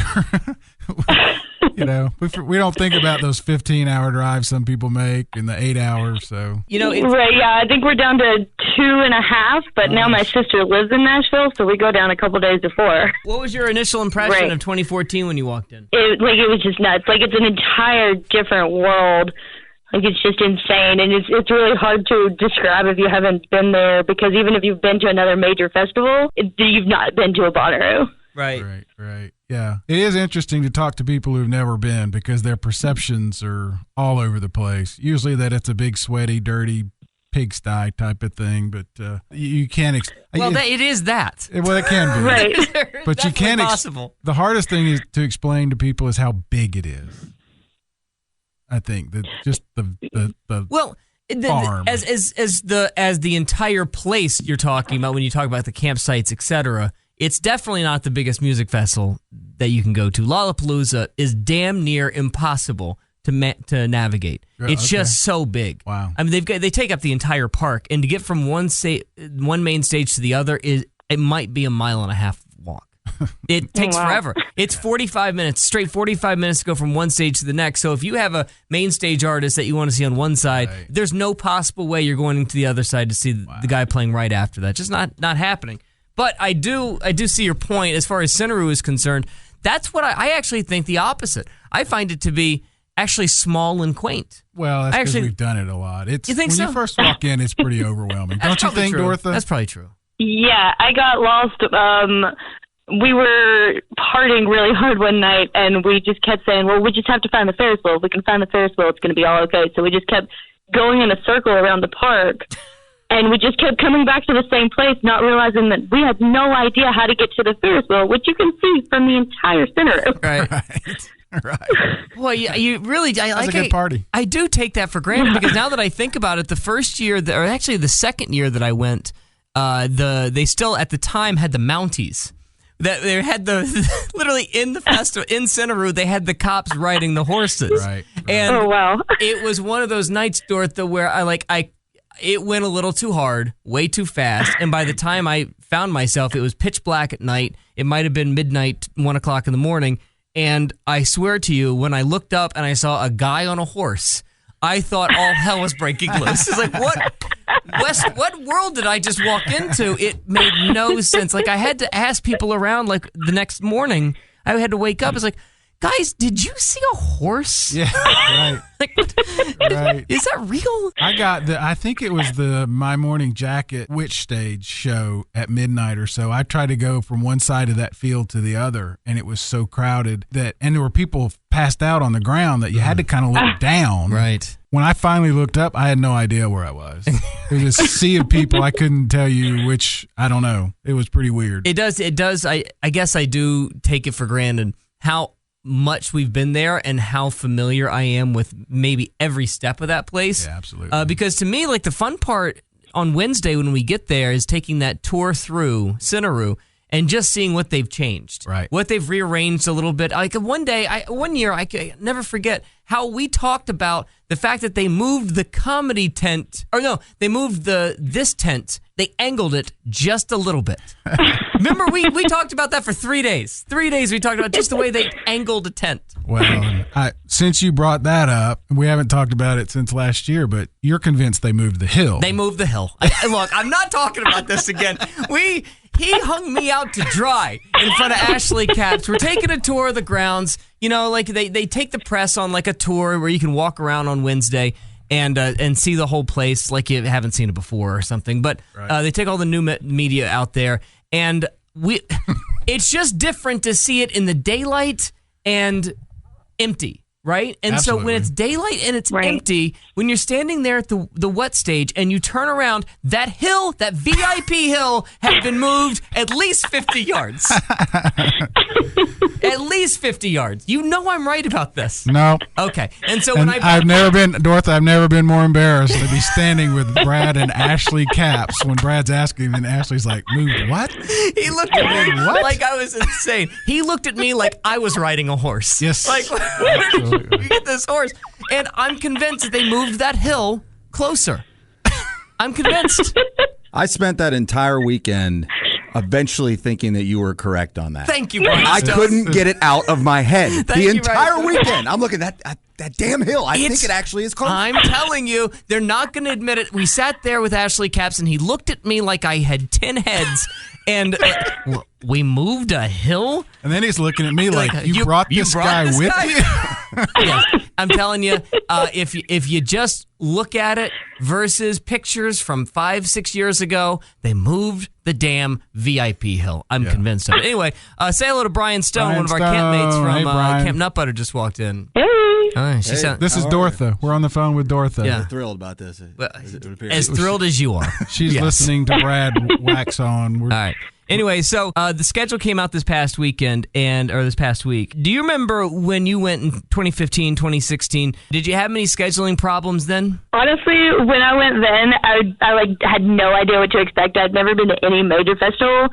we don't think about those 15-hour drives some people make and the 8 hours, so. You know, it's, Right, yeah, I think we're down to 2.5, but now my sister lives in Nashville, so we go down a couple days before. what was your initial impression Right. of 2014 when you walked in? It was just nuts. Like, it's an entire different world. Like, it's just insane, and it's really hard to describe if you haven't been there, because even if you've been to another major festival, you've not been to a Bonnaroo. Right. Right. Yeah. It is interesting to talk to people who've never been because their perceptions are all over the place. Usually that it's a big, sweaty, dirty pigsty type of thing, but you can't. Well, it is that. Well, it can be. Right. But you can't. Possible. The hardest thing is to explain to people is how big it is. I think that just the Well, farm. as the entire place you're talking about when you talk about the campsites, etc. It's definitely not the biggest music festival that you can go to. Lollapalooza is damn near impossible to navigate. It's Okay. just so big. Wow. I mean, they take up the entire park, and to get from one main stage to the other it might be a 1.5 mile walk. It takes Wow. forever. It's 45 minutes, straight 45 minutes to go from one stage to the next. So if you have a main stage artist that you want to see on one side, Right. there's no possible way you're going to the other side to see the guy playing right after that. Just not happening. But I do see your point as far as Bonnaroo is concerned. That's what I actually think the opposite. I find it to be actually small and quaint. well, that's because actually- we've done it a lot. It's You think when so? you first walk in, it's pretty overwhelming. That's Don't you probably think, true. Dortha? That's probably true. Yeah, I got lost. We were partying really hard one night, and we just kept saying, well, we just have to find the Ferris wheel. If we can find the Ferris wheel, it's going to be all okay. So we just kept going in a circle around the park, and we just kept coming back to the same place, not realizing that we had no idea how to get to the Ferris wheel, which you can see from the entire center. Right. Right. Well, you really, I That's like a good party. I do take that for granted because now that I think about it, the first year, or actually the second year that I went, they still at the time had the Mounties. That they had literally in the festival in Bonnaroo, they had the cops riding the horses. Right. And Oh, wow. it was one of those nights, Dortha, where it went a little too hard, way too fast, and by the time I found myself, it was pitch black at night. It might have been midnight, 1 o'clock in the morning, and I swear to you, when I looked up and I saw a guy on a horse, I thought all hell was breaking loose. It's like, what world did I just walk into? It made no sense. Like, I had to ask people around, like, the next morning, I had to wake up. It's like, guys, did you see a horse? Yeah. Right. Like, Right. is that real? I think it was the My Morning Jacket Witch Stage show at midnight or so. I tried to go from one side of that field to the other, and it was so crowded and there were people passed out on the ground that you had to kind of look down. Right. When I finally looked up, I had no idea where I was. It was a sea of people. I couldn't tell you which, I don't know. It was pretty weird. It does. I guess I do take it for granted how much we've been there and how familiar I am with maybe every step of that place. Yeah, absolutely. Because to me, like, the fun part on Wednesday when we get there is taking that tour through Bonnaroo and just seeing what they've changed, Right. what they've rearranged a little bit. Like one year, I could never forget how we talked about the fact that they moved the comedy tent, or no, they moved this tent. They angled it just a little bit. Remember, we talked about that for 3 days. 3 days we talked about just the way they angled a tent. Well, since you brought that up, we haven't talked about it since last year, but you're convinced they moved the hill. They moved the hill. Look, I'm not talking about this again. He hung me out to dry in front of Ashley Caps. We're taking a tour of the grounds. You know, like they take the press on like a tour where you can walk around on Wednesday and see the whole place like you haven't seen it before or something. But they take all the new media out there, and it's just different to see it in the daylight and empty. Right? And Absolutely. So when it's daylight and it's empty, when you're standing there at the wet stage and you turn around, that hill, that VIP hill, had been moved at least 50 yards. At least 50 yards. You know I'm right about this. No. Okay. And so And when I've never been more embarrassed to be standing with Brad and Ashley Caps when Brad's asking and Ashley's like, moved what? he looked at me like I was insane. He looked at me like I was riding a horse. Yes. Like, where did you get this horse? And I'm convinced that they moved that hill closer. I'm convinced. I spent that entire weekend eventually thinking that you were correct on that. Thank you, Brian. I couldn't get it out of my head. Thank you, entire Brian. weekend. I'm looking at that damn hill. I think it actually is close. I'm telling you, they're not going to admit it. We sat there with Ashley Caps, and he looked at me like I had 10 heads, and we moved a hill? And then he's looking at me like, you brought this guy with you? Yeah, I'm telling you, if you just look at it versus pictures from 5-6 years ago, they moved the damn VIP hill. I'm convinced of it. Anyway, say hello to Brian Stone, Brian one of our Stone. campmates from Hey, Brian. Camp Nut Butter just walked in. Hey. This is Dortha. We're on the phone with Dortha. Yeah. I'm thrilled about this. As thrilled as you are. She's Yes. listening to Brad wax on. All right. Anyway, so the schedule came out this past weekend, or this past week. Do you remember when you went in 2015, 2016? Did you have many scheduling problems then? Honestly, when I went then, I had no idea what to expect. I'd never been to any major festival.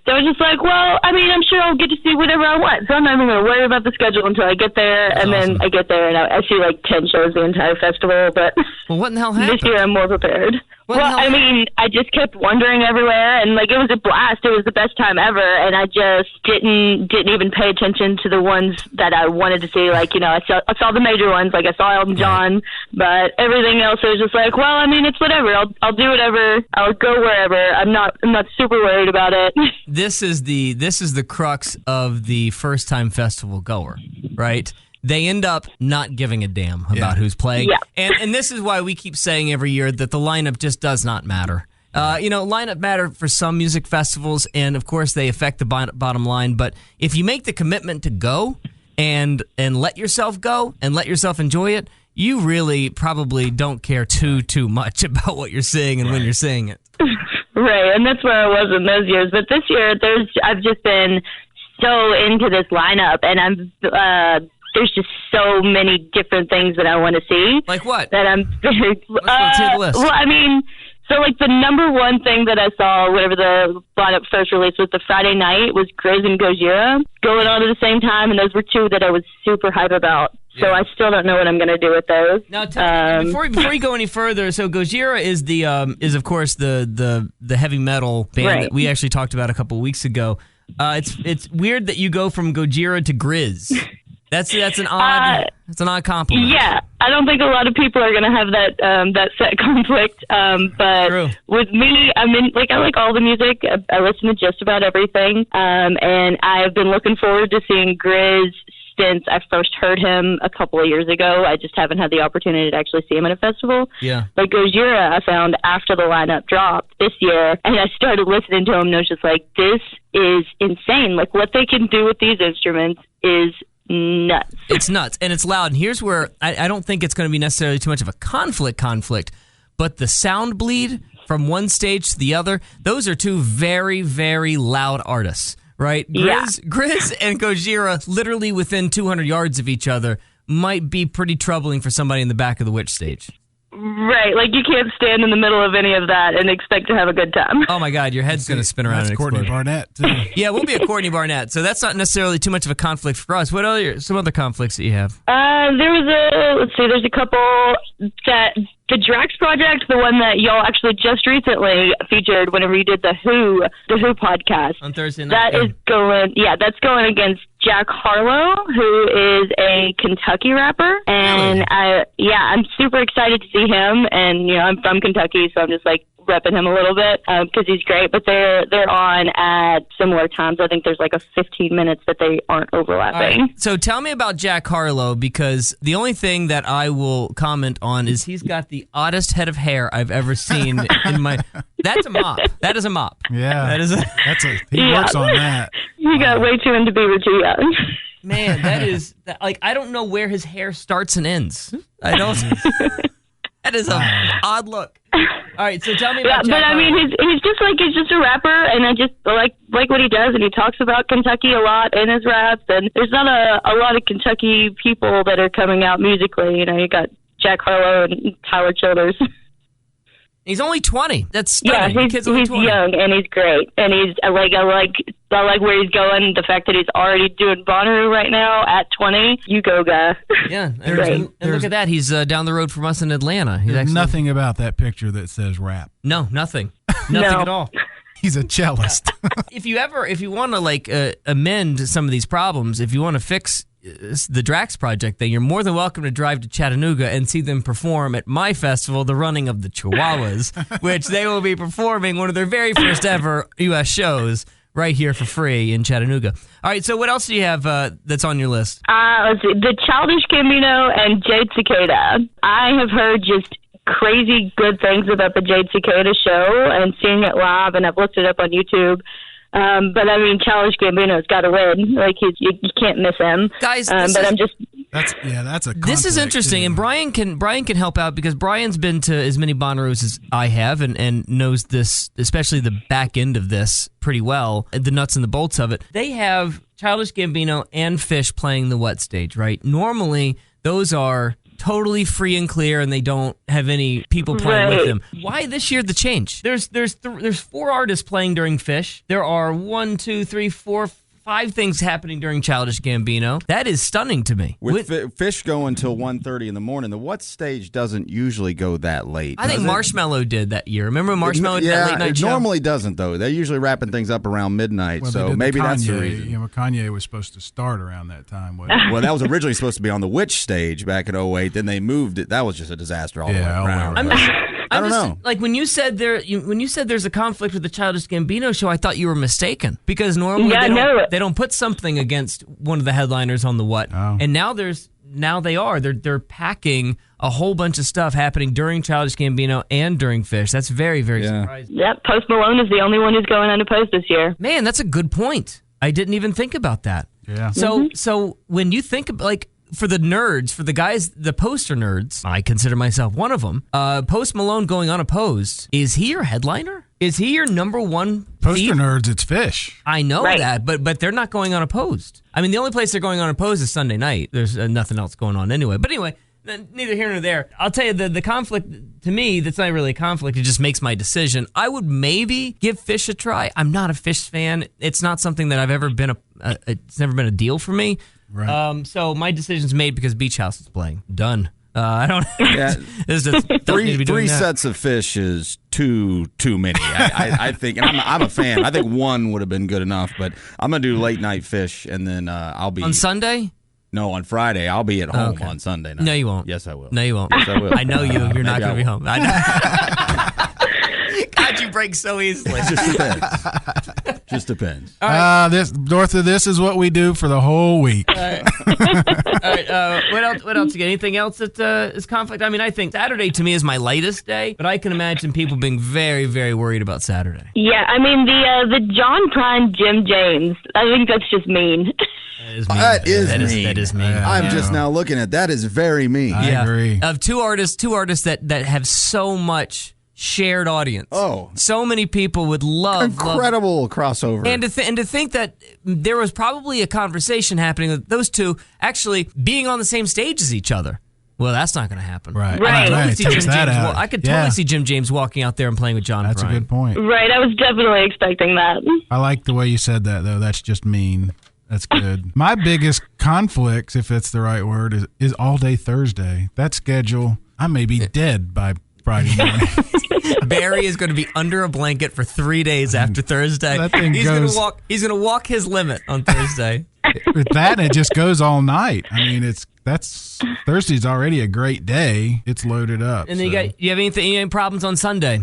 So I was just like, well, I mean, I'm sure I'll get to see whatever I want. So I'm not even going to worry about the schedule until I get there. That's and then awesome. I get there and I see like 10 shows the entire festival. But Well, what in the hell happened? this year I'm more prepared. What the Well, hell I mean, I just kept wandering everywhere, and like it was a blast. It was the best time ever, and I just didn't even pay attention to the ones that I wanted to see. Like, you know, I saw the major ones, like I saw Elton John, but everything else I was just like, well, I mean, it's whatever. I'll do whatever. I'll go wherever. I'm not super worried about it. This is the crux of the first time festival goer, right? They end up not giving a damn about who's playing. Yeah. And this is why we keep saying every year that the lineup just does not matter. Lineup matter for some music festivals, and of course they affect the bottom line. But if you make the commitment to go and let yourself go and let yourself enjoy it, you really probably don't care too much about what you're seeing and when you're seeing it. Right, and that's where I was in those years. But this year, I've just been so into this lineup, and there's just so many different things that I want to see. Like what? That I'm very. Let's hear the list. Well, I mean, so like the number one thing that I saw, whenever the lineup first released, was the Friday night was Grizz and Gojira going on at the same time, and those were two that I was super hype about. So I still don't know what I'm going to do with those. Now, before you go any further, so Gojira is of course the heavy metal band that we actually talked about a couple of weeks ago. It's weird that you go from Gojira to Grizz. That's an odd compliment. Yeah, I don't think a lot of people are going to have that set conflict. But True. with me, I like all the music. I listen to just about everything. And I've been looking forward to seeing Grizz since I first heard him a couple of years ago. I just haven't had the opportunity to actually see him at a festival. Yeah. Like Gojira, I found after the lineup dropped this year, and I started listening to him, and I was just like, this is insane. Like, what they can do with these instruments is nuts. It's nuts, and it's loud. And here's where I don't think it's going to be necessarily too much of a conflict, but the sound bleed from one stage to the other, those are two very, very loud artists. Right? Grizz and Gojira, literally within 200 yards of each other, might be pretty troubling for somebody in the back of the Witch stage. Right, like you can't stand in the middle of any of that and expect to have a good time. Oh my God, your head's going to spin around That's and Courtney explode. Barnett, too. Yeah, we'll be a Courtney Barnett, so that's not necessarily too much of a conflict for us. What are some other conflicts that you have? There's a couple that the Drax Project, the one that y'all actually just recently featured whenever you did the Who podcast. On Thursday night. That's going against Jack Harlow, who is a Kentucky rapper, and Really? I'm super excited to see him. And I'm from Kentucky, so I'm just like repping him a little bit because he's great. But they're on at similar times. I think there's like a 15 minutes that they aren't overlapping. All right. So tell me about Jack Harlow, because the only thing that I will comment on is he's got the oddest head of hair I've ever seen in my. That's a mop. That is a mop. Yeah. He Yeah. works on that. He got way too into Beaver too young. Man, I don't know where his hair starts and ends. I don't. That is an odd look. All right, so tell me about Jack Harlow. He's just a rapper, and I just like what he does, and he talks about Kentucky a lot in his raps, and there's not a lot of Kentucky people that are coming out musically. You got Jack Harlow and Tyler Childers. He's only 20. That's stunning. Yeah, The kid's only he's 20. young and he's great, and I like where he's going. The fact that he's already doing Bonnaroo right now at 20, you go, guy. Yeah, Great. and look at that. He's down the road from us in Atlanta. He's There's actually, nothing about that picture that says rap. No, nothing. Nothing No. at all. He's a cellist. If you want to amend some of these problems, if you want to fix the Drax Project thing, you're more than welcome to drive to Chattanooga and see them perform at my festival, The Running of the Chihuahuas, which they will be performing one of their very first ever U.S. shows right here for free in Chattanooga. All right, so what else do you have that's on your list? Let's see, the Childish Gambino and Jade Cicada. I have heard just crazy good things about the Jade Cicada show and seeing it live, and I've looked it up on YouTube. But Childish Gambino's got to win. You can't miss him, Guys. That's a This is interesting, and Brian can help out because Brian's been to as many Bonnaroos as I have, and knows this, especially the back end of this pretty well, the nuts and the bolts of it. They have Childish Gambino and Fish playing the wet stage, right? Normally, those are totally free and clear, and they don't have any people playing with them. Why this year the change? There's 4 artists playing during Fish. There are 1, 2, 3, 4, 5 things happening during Childish Gambino. That is stunning to me. With Fish going until 1:30 in the morning, the what stage doesn't usually go that late. I think Marshmello did that year. Remember Marshmello did that late night it show? normally doesn't, though. They're usually wrapping things up around midnight, Well, so maybe that's the reason. Kanye was supposed to start around that time. Wasn't he? Well, that was originally supposed to be on the Witch stage back in 2008. Then they moved it. That was just a disaster all the way around. I don't know. Like when you said there's a conflict with the Childish Gambino show, I thought you were mistaken because normally they don't put something against one of the headliners on the what, and now they're packing a whole bunch of stuff happening during Childish Gambino and during Fish. That's very, very surprising. Yep, Post Malone is the only one who's going unopposed this year. Man, that's a good point. I didn't even think about that. Yeah. So when you think of for the nerds, for the guys, the poster nerds, I consider myself one of them. Post Malone going unopposed. Is he your headliner? Is he your number one Poster nerds, it's Fish. I know that, but they're not going unopposed. The only place they're going unopposed is Sunday night. There's nothing else going on anyway. But anyway, neither here nor there. I'll tell you, the conflict, to me, that's not really a conflict. It just makes my decision. I would maybe give Fish a try. I'm not a Fish fan. It's not something that I've ever been it's never been a deal for me. Right. So my decision's made because Beach House is playing. Done. I don't. Yeah. Don't need to be doing three that. sets of Fish is too many. I think, and I'm a fan. I think one would have been good enough, but I'm gonna do late night Fish, and then I'll be on Sunday. No, on Friday. I'll be at home on Sunday night. No, you won't. Yes, I will. No, you won't. Yes, I will. I know you. You're not Maybe going to be home. I know. God, you break so easily. It just depends. Just depends. This is what we do for the whole week. All right. What else? You got anything else that is conflict? I think Saturday to me is my lightest day, but I can imagine people being very, very worried about Saturday. Yeah, the John Prine Jim James. I think that's just mean. That is mean. That is mean. I'm just now looking at that. Is very mean. I agree. Of two artists that have so much shared audience. Oh, so many people would love incredible crossover. And to think that there was probably a conversation happening with those two actually being on the same stage as each other. Well, that's not going to happen. Right. Right. I could see Jim Takes that James out. I could totally Yeah. see Jim James walking out there and playing with John That's Prine. a good point. Right, I was definitely expecting that. I like the way you said that, though. That's just mean. That's good. My biggest conflicts, if that's the right word, is all day Thursday. That schedule, I may be dead by Friday morning. Barry is going to be under a blanket for 3 days after Thursday. That thing he's goes- He's going to walk his limit on Thursday. With that, it just goes all night. I mean, Thursday's already a great day. It's loaded up. And then you have any problems on Sunday?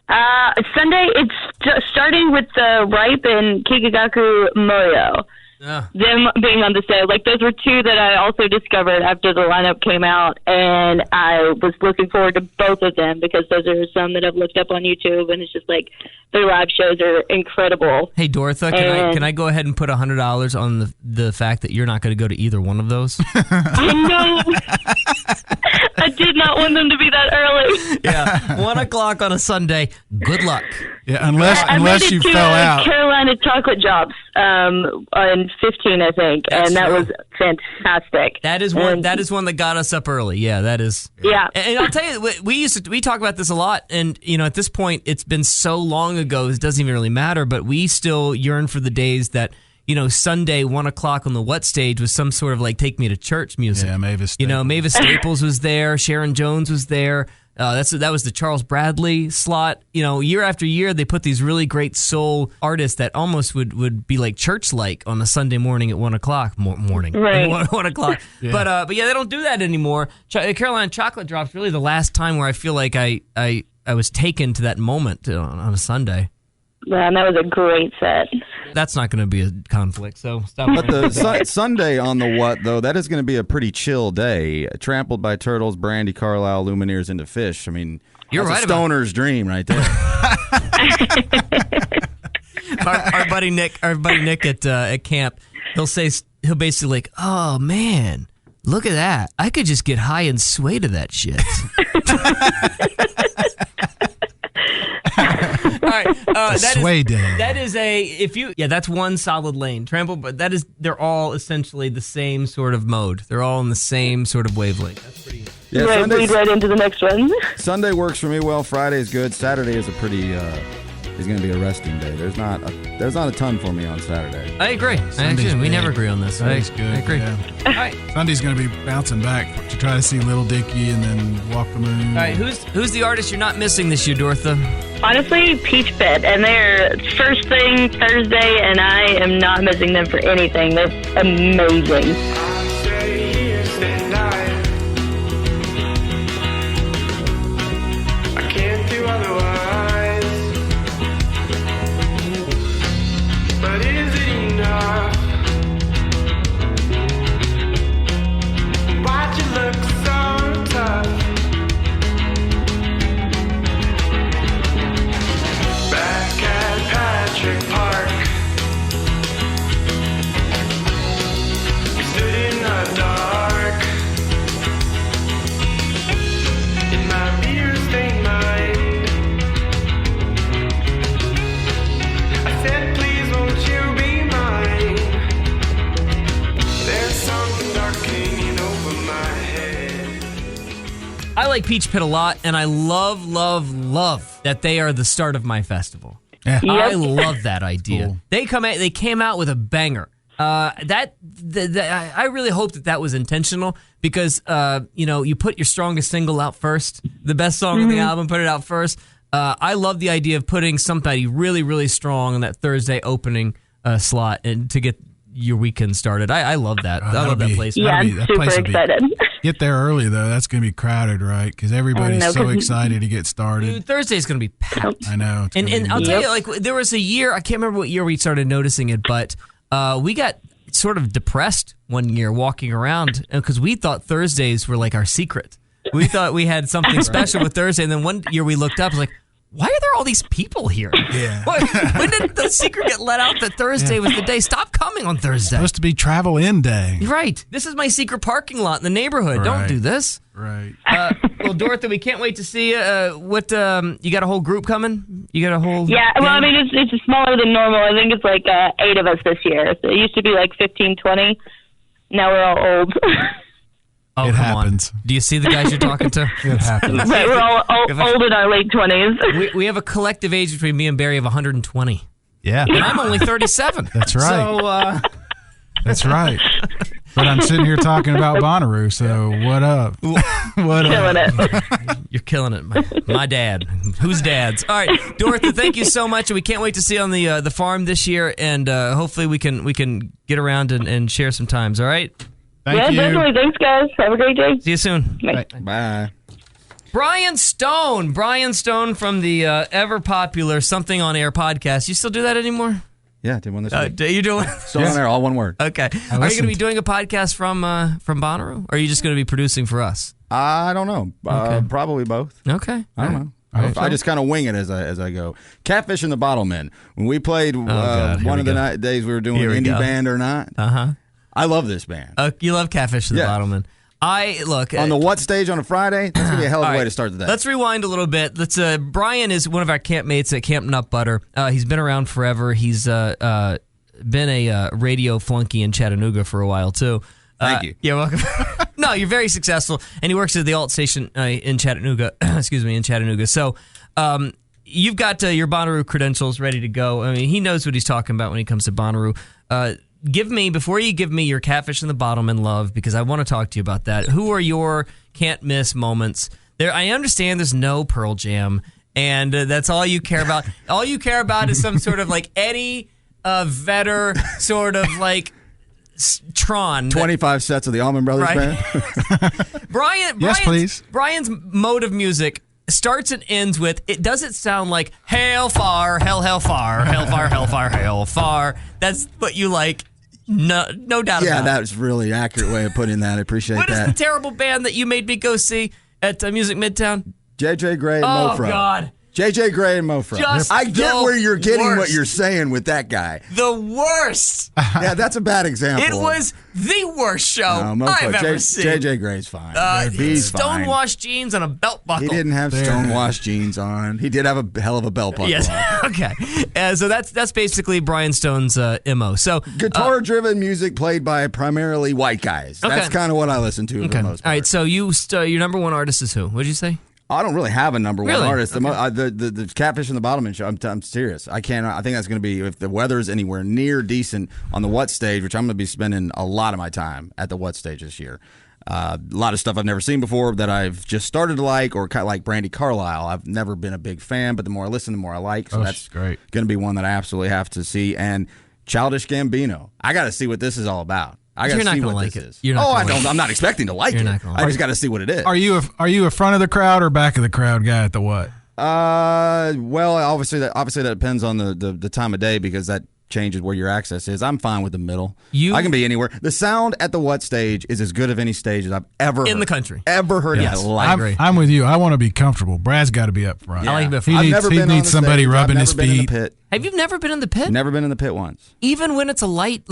Sunday, it's starting with the Ripe and Kikagaku Moyo. Them being on the sale. Like, those were two that I also discovered after the lineup came out, and I was looking forward to both of them because those are some that I've looked up on YouTube, and it's just like their live shows are incredible. Hey, Dorotha, can I go ahead and put $100 on the fact that you're not going to go to either one of those? I know. I did not want them to be that early. Yeah, 1 o'clock on a Sunday. Good luck. Yeah, unless you to, fell out. Carolina Chocolate Drops on 15, I think, and that was fantastic. That is one. That is one that got us up early. Yeah, that is. Yeah, and I'll tell you, we talk about this a lot, and at this point, it's been so long ago, it doesn't even really matter. But we still yearn for the days that Sunday 1 o'clock on the What stage was some sort of like Take Me to Church music. Yeah, Mavis Staples. Mavis Staples was there. Sharon Jones was there. That was the Charles Bradley slot. Year after year, they put these really great soul artists that almost would be like church-like on a Sunday morning at 1 o'clock. Morning. Right. 1 o'clock. Yeah. But they don't do that anymore. Carolina Chocolate Drops really the last time where I feel like I was taken to that moment on a Sunday. Man, that was a great set. That's not going to be a conflict, so stop. But the Sunday on the What, though, that is going to be a pretty chill day. Trampled by Turtles, Brandy Carlisle, Lumineers into Fish. I mean, You're that's right a about stoner's dream right there. our buddy Nick at camp, he'll basically like, oh man, look at that! I could just get high and sway to that shit. All right, sway day. That is that's one solid lane. Trample, but they're all essentially the same sort of mode. They're all in the same sort of wavelength. That's pretty. Yeah, Right, lead right into the next one. Sunday works for me well. Friday is good. Saturday is is going to be a resting day. There's not a ton for me on Saturday. I agree. Sunday's We big. never agree on this. Sunday's good. I agree. Yeah. All right. Sunday's going to be bouncing back to try to see Little Dicky and then Walk the Moon. All right, who's the artist you're not missing this year, Dorotha? Honestly, Peach Pit, and they're first thing Thursday, and I am not missing them for anything. They're amazing. I can't do otherwise. But is it enough? Why'd you look so tough? Back at Patrick Park, we stood in the dark. In my beer-stained mind, I said, please won't you be mine? There's something dark hanging over my head. I like Peach Pit a lot, and I love, love, love that they are the start of my festival. Yeah. I love that idea. Cool. They came out with a banger. I really hope that was intentional because you put your strongest single out first, the best song on the album, put it out first. I love the idea of putting somebody really, really strong in that Thursday opening slot and to get your weekend started. I love that. I love that place. Yeah, I'm that super place will be- excited. Get there early, though. That's going to be crowded, right? Because everybody's I know, so 'cause- excited to get started. Dude, Thursday's going to be packed. I know. It's And gonna be I'll tell nuts. you, like, there was a year, I can't remember what year we started noticing it, but we got sort of depressed one year walking around because we thought Thursdays were like our secret. We thought we had something special with Thursday, and then one year we looked up, like, why are there all these people here? Yeah. When did the secret get let out that Thursday was the day? Stop coming on Thursday. Supposed to be travel in day. Right. This is my secret parking lot in the neighborhood. Don't Right. do this. Right. Well, Dorothy, we can't wait to see you. You got a whole group coming? You got a whole Yeah, well, I gang? mean, it's smaller than normal. I think it's like 8 of us this year. So it used to be like 15, 20. Now we're all old. Oh, It come happens. on. Do you see the guys you're talking to? It happens. Right, we're all old in our late 20s. We have a collective age between me and Barry of 120. Yeah, And I'm only 37. that's right. So, That's right. But I'm sitting here talking about Bonnaroo, so what up? What Killing up? it. you're killing it. My dad. Whose dad's? All right, Dorothy, thank you so much. And we can't wait to see you on the farm this year. And hopefully we can get around and share some times. All right? Thank you. Definitely. Thanks, guys. Have a great day. See you soon. Bye. Bye. Brian Stone from the ever popular Something on Air podcast. You still do that anymore? Yeah, did one this week. You doing? Still on there, all one word. Okay. Are you going to listened. be doing a podcast from Bonnaroo? Or are you just going to be producing for us? I don't know. Okay. Probably both. Okay. I don't know. right. I just kind of wing it as I go. Catfish and the Bottlemen. When we played God, here one we of the go. days we were doing Here we indie go. band or not. Uh-huh. I love this band. You love Catfish and the Yeah. Bottlemen. Look On the what stage on a Friday? That's gonna be a hell of a all way right, to start the day. Let's rewind a little bit. Brian is one of our campmates at Camp Nut Butter. He's been around forever. He's been a radio flunky in Chattanooga for a while too. Thank you. You're welcome. No, you're very successful, and he works at the alt station in Chattanooga. Excuse me, in Chattanooga. So. You've got your Bonnaroo credentials ready to go. I mean, he knows what he's talking about when he comes to Bonnaroo. Before you give me your Catfish and the Bottlemen love, because I want to talk to you about that. Who are your can't miss moments? I understand there's no Pearl Jam, and that's all you care about. All you care about is some sort of like Eddie Vedder sort of like Tron. 25 sets of the Allman Brothers Right. Band. Yes, please. Brian's mode of music starts and ends with, it doesn't sound like hail far, hell far, hell far, hell far, hell far. That's what you like. No doubt Yeah, about it. that's really accurate way of putting that. I appreciate What is that. the terrible band that you made me go see at Music Midtown? JJ Gray and Oh, Mofro. God. JJ Gray and Mofro. Just I get the where you're getting what worst. you're saying with that guy. The worst. Yeah, that's a bad example. It was the worst show No, Mofro. I've ever seen. JJ Gray's fine. He's fine. Stonewashed jeans and a belt buckle. He didn't have stonewashed jeans on. He did have a hell of a belt buckle Yes. on. Okay. So that's basically Brian Stone's MO. So Guitar-driven music played by primarily white guys. That's Okay. kind of what I listen to for okay. the most part. All right. So your number one artist is who? What did you say? I don't really have a number one Really? artist. The Catfish and the Bottlemen show. I'm serious. I think that's going to be, if the weather is anywhere near decent on the what stage, which I'm going to be spending a lot of my time at the what stage this year. A lot of stuff I've never seen before that I've just started to like, or kind of like Brandy Carlisle. I've never been a big fan, but the more I listen, the more I like. So She's great. going to be one that I absolutely have to see. And Childish Gambino. I got to see what this is all about. I got You're to not see gonna what like this it. is. You're not I gonna like don't. I'm not expecting to like You're it. not gonna I like just got to see what it is. Are you a front of the crowd or back of the crowd guy at the what? Well, obviously that depends on the time of day, because that changes where your access is. I'm fine with the middle. I can be anywhere. The sound at the what stage is as good of any stage as I've ever In heard. the country. Ever heard Yes, in my life. I agree. I'm with you. I want to be comfortable. Brad's got to be up front. I like to be up He front. I've needs, never he been on needs the somebody stage. rubbing I've his never been in feet. the pit. Have you never been in the pit? Never been in the pit once. Even when it's a light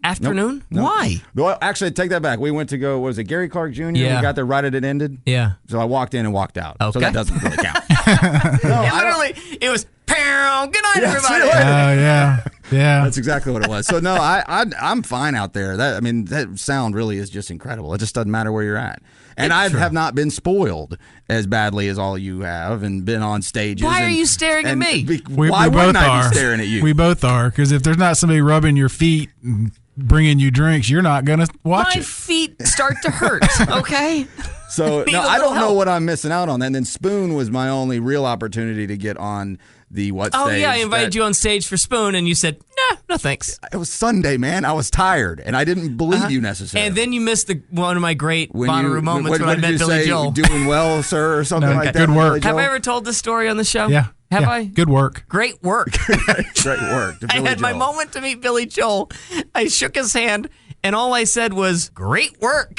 afternoon? Nope. Why? Well, actually, take that back. We went to go. What was it Gary Clark Jr.? Yeah. We got there right as it ended. Yeah. So I walked in and walked out. So Okay. that doesn't really count. No, It I don't- literally, it was, pow, good night, Yeah, see you everybody. later. Yeah. That's exactly what it was. So no, I'm fine out there. That sound really is just incredible. It just doesn't matter where you're at. And I have not been spoiled as badly as all you have, and been on stages. Why are you staring at me? Why we wouldn't both I are. be staring at you? We both are, because if there's not somebody rubbing your feet and bringing you drinks, you're not gonna watch My it. feet start to hurt, okay? So Need no, a I little don't know help. what I'm missing out on. And then Spoon was my only real opportunity to get on the what Oh, stage. yeah, I invited you on stage for Spoon, and you said, nah, no thanks. It was Sunday, man. I was tired, and I didn't believe you necessarily. And then you missed one of my great when Bonnaroo moments when what I met did you Billy say? Joel. Doing well, sir, or something No, like that. good work. Billy Have I Joel? ever told this story on the show? Yeah. Have Yeah. I? Good work. Great work. Great work. to I Billy had my Joel. moment to meet Billy Joel. I shook his hand, and all I said was, great work.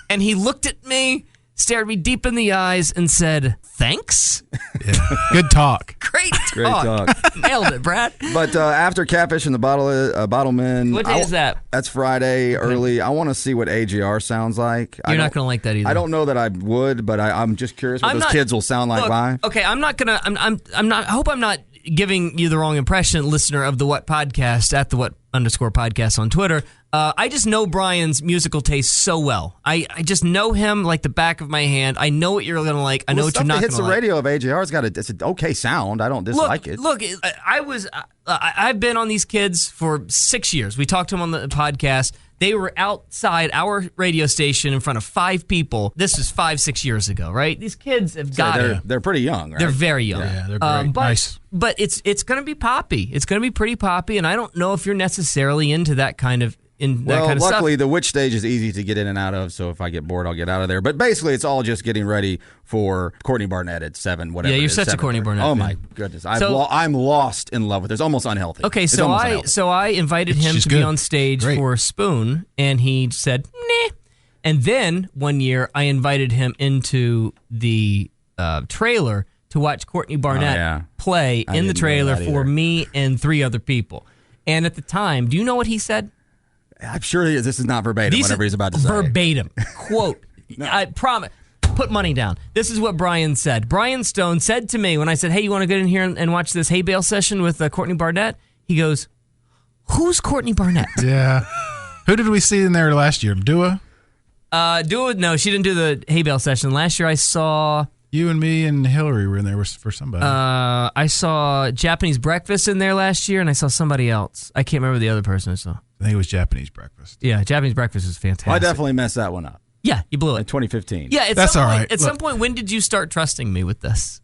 And he looked at me, stared me deep in the eyes, and said, thanks? Yeah. Good talk. Great talk. Great talk. Nailed it, Brad. But after Catfish and the Bottlemen, What day is that? That's Friday early. I want to see what AJR sounds like. You're not going to like that either. I don't know that I would, but I'm just curious what I'm those not- kids will sound like Look, live. Okay, I'm not gonna. I'm not. I hope I'm not giving you the wrong impression, listener of the What podcast at the What _podcast on Twitter. I just know Brian's musical taste so well. I just know him like the back of my hand. I know what you're going to like. I know what you're not going to like. Hits the radio of AJR's it's an okay sound. I don't dislike it. Look, I've been on these kids for 6 years. We talked to them on the podcast. They were outside our radio station in front of 5 people. This was 5-6 years ago, right? These kids have got it. They're pretty young, right? They're very young. Yeah, they're great. Nice. But it's going to be poppy. It's going to be pretty poppy, and I don't know if you're necessarily into that kind of stuff. Luckily, the Which Stage is easy to get in and out of, so if I get bored, I'll get out of there. But basically, it's all just getting ready for Courtney Barnett at 7, whatever. Yeah, you're it is, such a Courtney Barnett Oh, fan. my goodness. I'm lost in love with it. It's almost unhealthy. Okay, It's so almost unhealthy. I invited him She's to be good. on stage Great. for Spoon, and he said, nah. And then one year, I invited him into the trailer to watch Courtney Barnett play I in the didn't know trailer that for either. me and 3 other people. And at the time, do you know what he said? I'm sure this is not verbatim, whatever he's about to say. Verbatim. Quote. I promise. Put money down. This is what Brian said. Brian Stone said to me when I said, hey, you want to get in here and watch this hay bale session with Courtney Barnett? He goes, who's Courtney Barnett? Yeah. Who did we see in there last year? Dua? No, she didn't do the hay bale session. Last year I saw... You and me and Hillary were in there for somebody. I saw Japanese Breakfast in there last year, and I saw somebody else. I can't remember the other person I saw. I think it was Japanese breakfast. Yeah, Japanese Breakfast is fantastic. I definitely messed that one up Yeah, you blew in it. 2015. Yeah, That's all right. At some point, when did you start trusting me with this?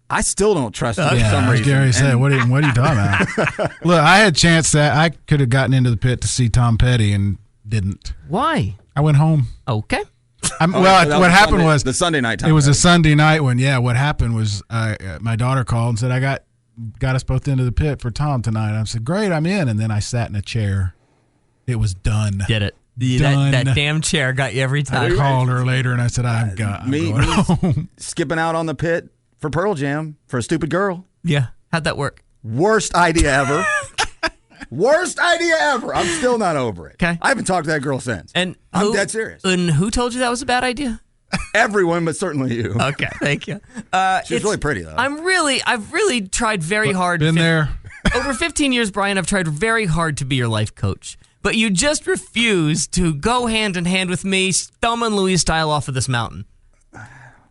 I still don't trust you for Yeah, some as reason. Gary said, And what are you talking about? Look, I had a chance that I could have gotten into the pit to see Tom Petty and didn't. Why? I went home. Okay. so that What was happened was the Sunday night time. it was a period. Sunday night when, what happened was my daughter called and said, I got us both into the pit for Tom tonight. I said, great, I'm in. And then I sat in a chair. It was done. Did it. Done. That damn chair got you every I time. called her later and I said, I'm going home. Skipping out on the pit for Pearl Jam for a stupid girl. Yeah. How'd that work? Worst idea ever. Worst idea ever. I'm still not over it. Okay. I haven't talked to that girl since. And I'm dead serious. And who told you that was a bad idea? Everyone, but certainly you. Okay, thank you. She's really pretty though. I've really tried very hard. Been there. Over 15 years, Brian, I've tried very hard to be your life coach. But you just refuse to go hand in hand with me, Thelma and Louise style off of this mountain.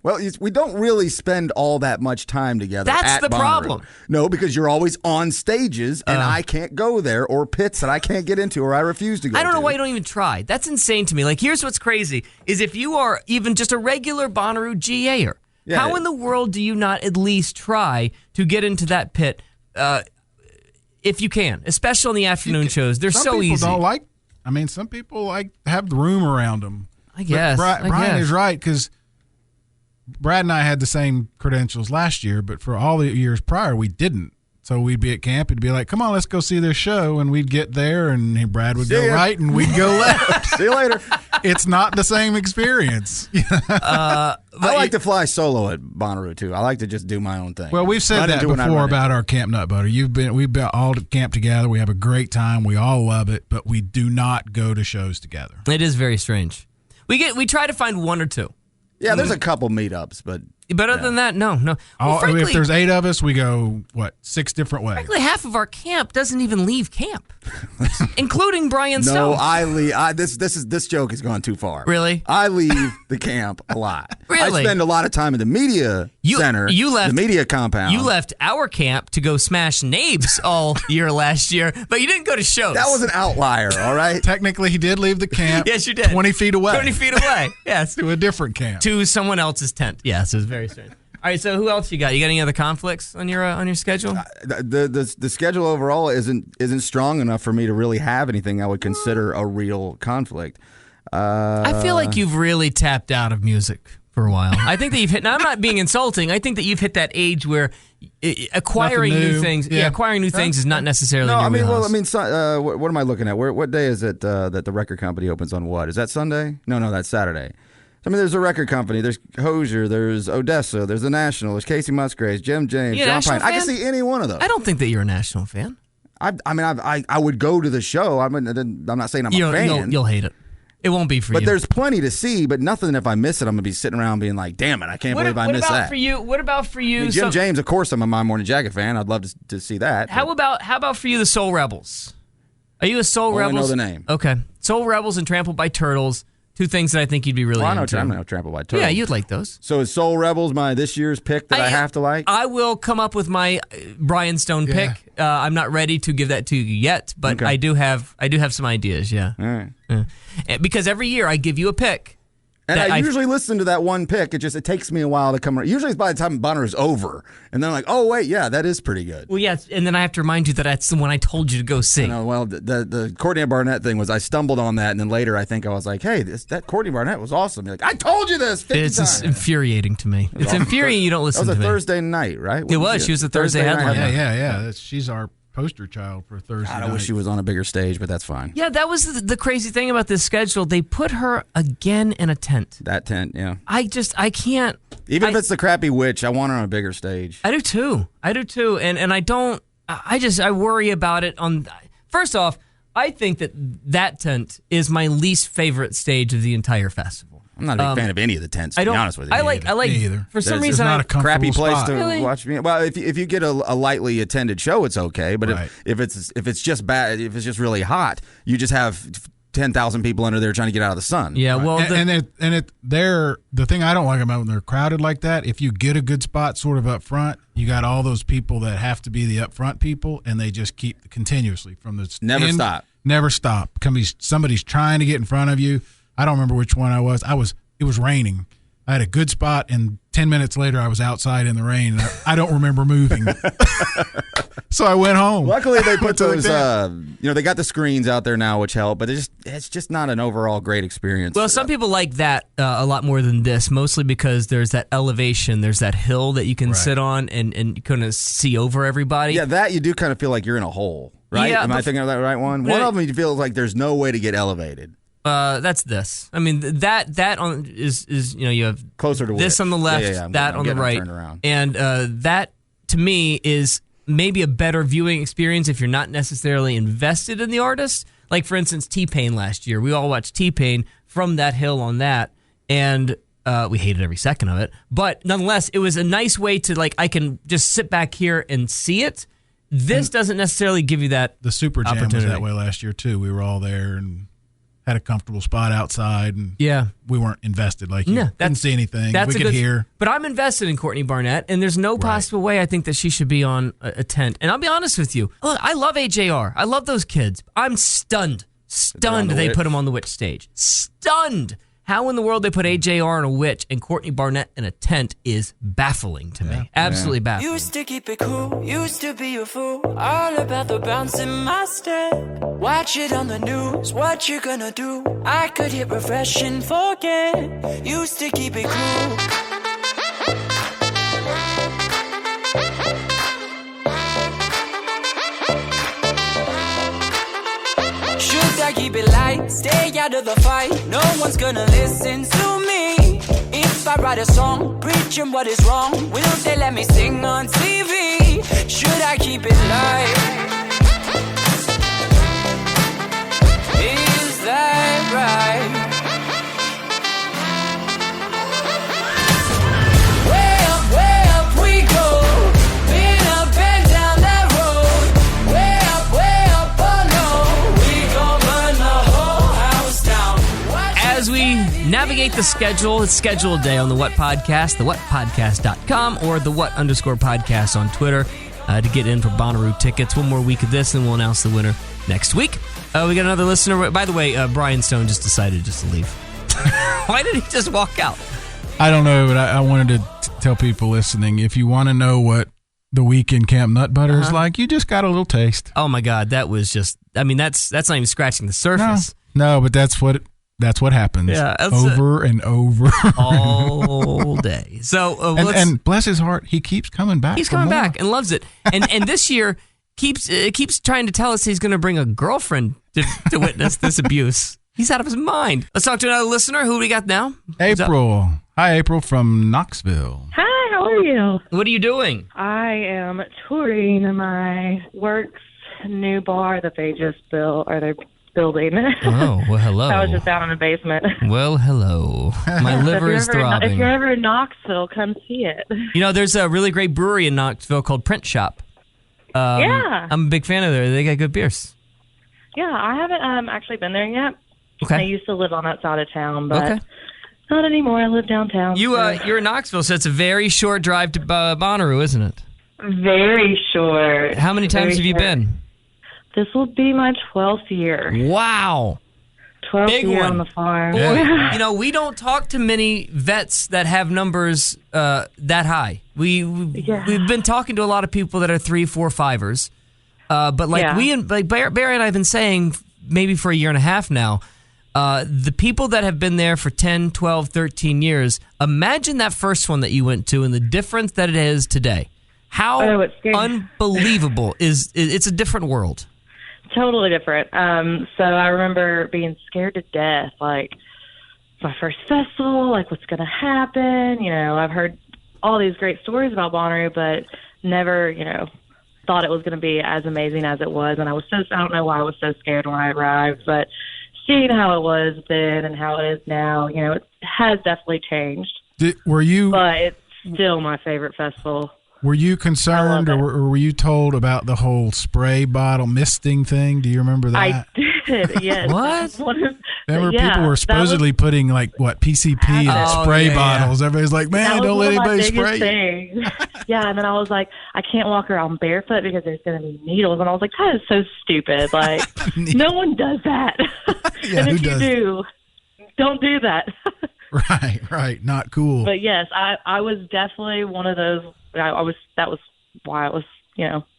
Well, we don't really spend all that much time together. That's at the Bonnaroo. problem. No, because you're always on stages, and I can't go there, or pits that I can't get into, or I refuse to go. I don't know to. why you don't even try. That's insane to me. Like, here's what's crazy, is if you are even just a regular Bonnaroo GAer, Yeah. how in the world do you not at least try to get into that pit if you can, especially on the afternoon shows? They're Some so people easy. don't like. I mean, some people like have the room around them. I guess. Brian is right because Brad and I had the same credentials last year, but for all the years prior, we didn't. So we'd be at camp. It'd be like, "Come on, let's go see this show," and we'd get there, and Brad would See go ya. right, and we'd go left. See you later. It's not the same experience. I like to fly solo at Bonnaroo too. I like to just do my own thing. Well, we've said Run that into when I before run about our Camp Nut Butter. We've been all to camp together. We have a great time. We all love it, but we do not go to shows together. It is very strange. We try to find one or two. Yeah, there's a couple meetups, but Other than that, no. Well, I mean, frankly, if there's 8 of us, we go 6 different ways. frankly, half of our camp doesn't even leave camp, including Brian no, Stone. I leave. This joke has gone too far. Really? I leave the camp a lot. Really? I spend a lot of time in the media center. You left the media compound. You left our camp to go smash nabes all year last year, but you didn't go to shows. That was an outlier. All right. Technically, he did leave the camp. Yes, you did. 20 feet away. 20 feet away. Yes. To a different camp. To someone else's tent. Yes, it was very strange. All right, so who else you got? You got any other conflicts on your schedule? The schedule overall isn't strong enough for me to really have anything I would consider a real conflict. I feel like you've really tapped out of music for a while. I think that you've hit. Now, I'm not being insulting. I think that you've hit that age where acquiring Nothing new new. things. Yeah. acquiring new things is not necessarily. No, in your I mean, wheelhouse. what am I looking at? What day is it that the record company opens on? What is that Sunday? No, that's Saturday. I mean, there's a record company. There's Hozier. There's Odessa. There's the National. There's Casey Musgraves, Jim James, You a John National Pine. I can fan? see any one of those. I don't think that you're a National fan. I would go to the show. I'm not saying I'm a fan. You'll hate it. It won't be for you. But there's plenty to see, but nothing if I miss it, I'm going to be sitting around being like, damn it, I can't believe I missed that. What about for you? I mean, Jim James, of course, I'm a My Morning Jacket fan. I'd love to see that. How about for you, the Soul Rebels? Are you a Soul Only Rebels? know the name. Okay. Soul Rebels and Trampled by Turtles. Two things that I think you'd be really I know into. Trampled by Turtles. Yeah, you'd like those. So is Soul Rebels this year's pick that I have to like? I will come up with my Brian Stone pick. I'm not ready to give that to you yet, but Okay. I do have some ideas. Yeah. All right. Yeah. Because every year I give you a pick. And that I usually listen to that one pick. It takes me a while to come around. Usually it's by the time Bonnaroo's over. And then I'm like, oh, wait, yeah, that is pretty good. Well, yeah, and then I have to remind you that that's the one I told you to go see. Well, the Courtney Barnett thing was I stumbled on that, and then later I think I was like, hey, that Courtney Barnett was awesome. You're like, I told you this 50 It's times. just infuriating to me. It's infuriating you don't listen to That was me. a Thursday night, right? It was. She was a Thursday headliner. Yeah. She's our poster child for Thursday God, I night. wish she was on a bigger stage, but that's fine. Yeah, that was the crazy thing about this schedule. They put her again in a tent. That tent, yeah. I can't. Even if it's the crappy witch, I want her on a bigger stage. I do too. And I don't. I worry about it. First off, I think that tent is my least favorite stage of the entire festival. I'm not a big fan of any of the tents, to be honest with you. I like. Me either. For some It's reason, not a comfortable crappy place spot. to Really? watch me. Well, if you get a lightly attended show, it's okay. But Right. if it's just bad, if it's just really hot, you just have 10,000 people under there trying to get out of the sun. Yeah. Well, the thing I don't like about when they're crowded like that, if you get a good spot sort of up front, you got all those people that have to be the up front people, and they just keep continuously from the Never end, stop. Never stop. Somebody's trying to get in front of you. I don't remember which one I was. It was raining. I had a good spot, and 10 minutes later, I was outside in the rain. And I don't remember moving. So I went home. Luckily, they put Went to the those, tent. they got the screens out there now, which help, but it's just not an overall great experience. Well, some people like that a lot more than this, mostly because there's that elevation, there's that hill that you can sit on and kind of see over everybody. Yeah, that you do kind of feel like you're in a hole, right? Yeah, Am I thinking of that right one? One of them, you feel like there's no way to get elevated. That's this. I mean, that on is you have Closer to this which? on the left, Yeah, that I'm on the getting it right, turned around. and that to me is maybe a better viewing experience if you're not necessarily invested in the artist. Like for instance, T-Pain last year, we all watched T-Pain from that hill on that, and we hated every second of it. But nonetheless, it was a nice way to I can just sit back here and see it. This doesn't necessarily give you that. The Super Jam was opportunity. that way last year, too. We were all there and had a comfortable spot outside, and Yeah. we weren't invested like you. No, Couldn't see anything. We could hear. But I'm invested in Courtney Barnett, and there's no possible way I think that she should be on a tent. And I'll be honest with you. Look, I love AJR. I love those kids. I'm stunned they put him on the Witch stage. Stunned. How in the world they put AJR on a Witch and Courtney Barnett in a tent is baffling to me. Absolutely baffling. Used to keep it cool, used to be a fool. All about the bounce in my step. Watch it on the news, what you gonna do? I could hit refresh and forget. Used to keep it cool. Should I keep it light, stay out of the fight? No one's gonna listen to me. If I write a song, preaching what is wrong, will they let me sing on TV? Should I keep it light? Is that right? Way up we go. Been up and down that road. Way up, oh no. We gon' burn the whole house down. As we navigate the schedule, it's schedule day on the What Podcast, thewhatpodcast.com, or the What_podcast on Twitter to get in for Bonnaroo tickets. One more week of this, and we'll announce the winner next week. We got another listener. By the way, Brian Stone just decided just to leave. Why did he just walk out? I don't know, but I wanted to tell people listening, if you want to know what the week in Camp Nut Butter is like, you just got a little taste. Oh my God, that was just. I mean, that's not even scratching the surface. No, but that's what happens. Yeah, that's over and over all day. So and bless his heart, he keeps coming back. He's coming back and loves it. And this year keeps trying to tell us he's going to bring a girlfriend to witness this abuse. He's out of his mind. Let's talk to another listener. Who do we got now? April. Hi, April from Knoxville. Hi, how are you? What are you doing? I am touring my work's new bar that they just built, or they're building. Oh, well, hello. I was just down in the basement. Well, hello. My liver is If throbbing. you're ever in Knoxville, come see it. You know, there's a really great brewery in Knoxville called Print Shop. Yeah. I'm a big fan of theirs. They got good beers. Yeah, I haven't actually been there yet. Okay. I used to live on that side of town, but Okay. not anymore. I live downtown. You're in Knoxville, so it's a very short drive to Bonnaroo, isn't it? Very short. How many times have you been? This will be my 12th year. Wow. 12th Big year one. on the farm. Boy, we don't talk to many vets that have numbers that high. We've been talking to a lot of people that are 3, 4, 5ers. But Barry and I have been saying maybe for a year and a half now, the people that have been there for 10, 12, 13 years, imagine that first one that you went to and the difference that it is today. How it's scary. unbelievable it's a different world. Totally different. So I remember being scared to death, like my first festival, like what's going to happen. I've heard all these great stories about Bonnaroo, but never, thought it was going to be as amazing as it was. And I don't know why I was so scared when I arrived, but seeing how it was then and how it is now, it has definitely changed. But it's still my favorite festival. Were you concerned or were you told about the whole spray bottle misting thing? Do you remember that? I did, yes. What? Remember people were supposedly putting PCP in spray bottles. Everybody's like, man, don't let anybody spray you. Yeah, and then I was like, I can't walk around barefoot because there's going to be needles. And I was like, that is so stupid. Like, no one does that. Yeah, and if you do, don't do that. Right. Not cool. But yes, I was definitely one of those. That was why it was,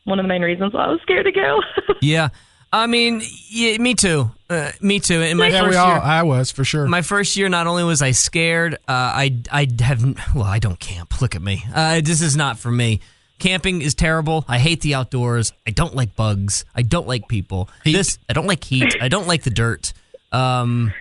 one of the main reasons why I was scared to go. Yeah. I mean, me too. Me too. In my first year, I was for sure. My first year, not only was I scared, I don't camp. Look at me. This is not for me. Camping is terrible. I hate the outdoors. I don't like bugs. I don't like people. I don't like heat. I don't like the dirt. I'm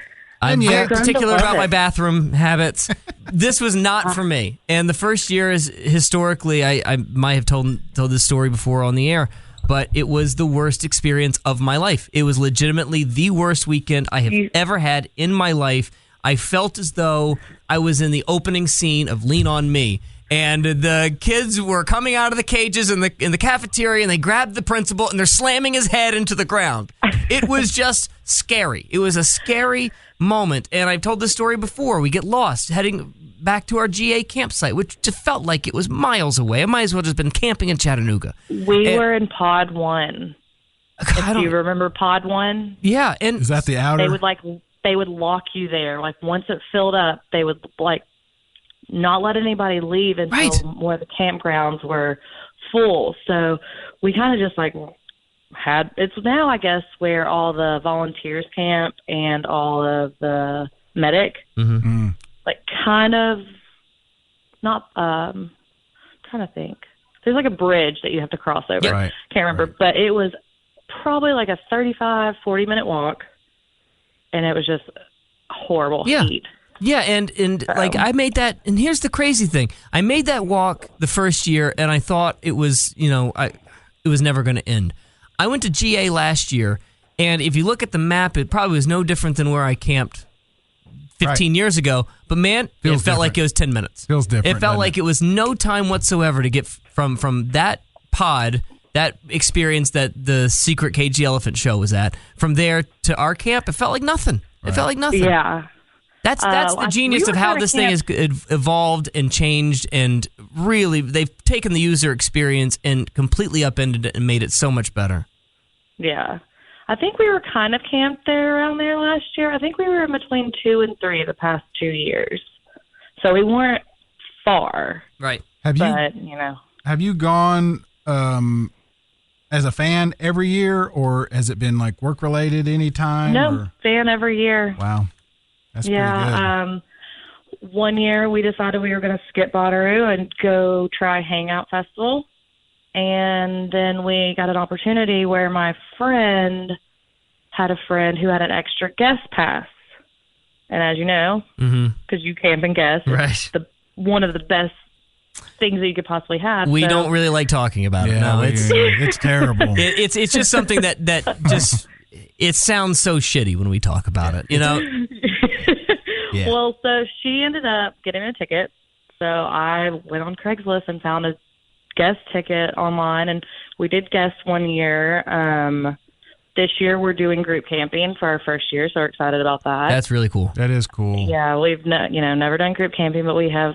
very particular about my bathroom habits. This was not for me. And the first year is historically, I might have told this story before on the air, but it was the worst experience of my life. It was legitimately the worst weekend I have ever had in my life. I felt as though I was in the opening scene of Lean On Me. And the kids were coming out of the cages in the cafeteria, and they grabbed the principal, and they're slamming his head into the ground. It was just scary. It was a scary moment. And I've told this story before. We get lost heading back to our GA campsite, which just felt like it was miles away. I might as well have just been camping in Chattanooga. We were in Pod 1. Do you remember Pod 1? Yeah. And is that the outer? They would lock you there. Like, once it filled up, they would, not let anybody leave until more of the campgrounds were full. So we kind of just it's now, I guess, where all the volunteers camp and all of the medic, kind of not, trying to think. There's a bridge that you have to cross over. Right. Can't remember, but it was probably a 35, 40-minute walk, and it was just horrible heat. Yeah, and I made that, and here's the crazy thing. I made that walk the first year, and I thought it was, it was never going to end. I went to GA last year, and if you look at the map, it probably was no different than where I camped 15 years ago. But man, it felt like it was 10 minutes. Feels different. It felt like it was no time whatsoever to get from that pod, that experience that the secret KG Elephant show was at, from there to our camp. It felt like nothing. It felt like nothing. Yeah. That's the genius of how this thing has evolved and changed, and really they've taken the user experience and completely upended it and made it so much better. Yeah. I think we were kind of camped there around there last year. I think we were in between 2 and 3 the past 2 years. So we weren't far. Right. Have you gone as a fan every year, or has it been work related anytime? No, fan every year. Wow. That's pretty good. One year we decided we were going to skip Bonnaroo and go try Hangout Festival. And then we got an opportunity where my friend had a friend who had an extra guest pass. And as you know, because you camp and guest, it's one of the best things that you could possibly have. We don't really like talking about it. No, it's terrible. It's just something that just it sounds so shitty when we talk about it, Yeah. Well, so she ended up getting a ticket. So I went on Craigslist and found a guest ticket online, and we did guest one year. this year we're doing group camping for our first year, so we're excited about that. That's really cool. That is cool. Yeah, we've never done group camping, but we have,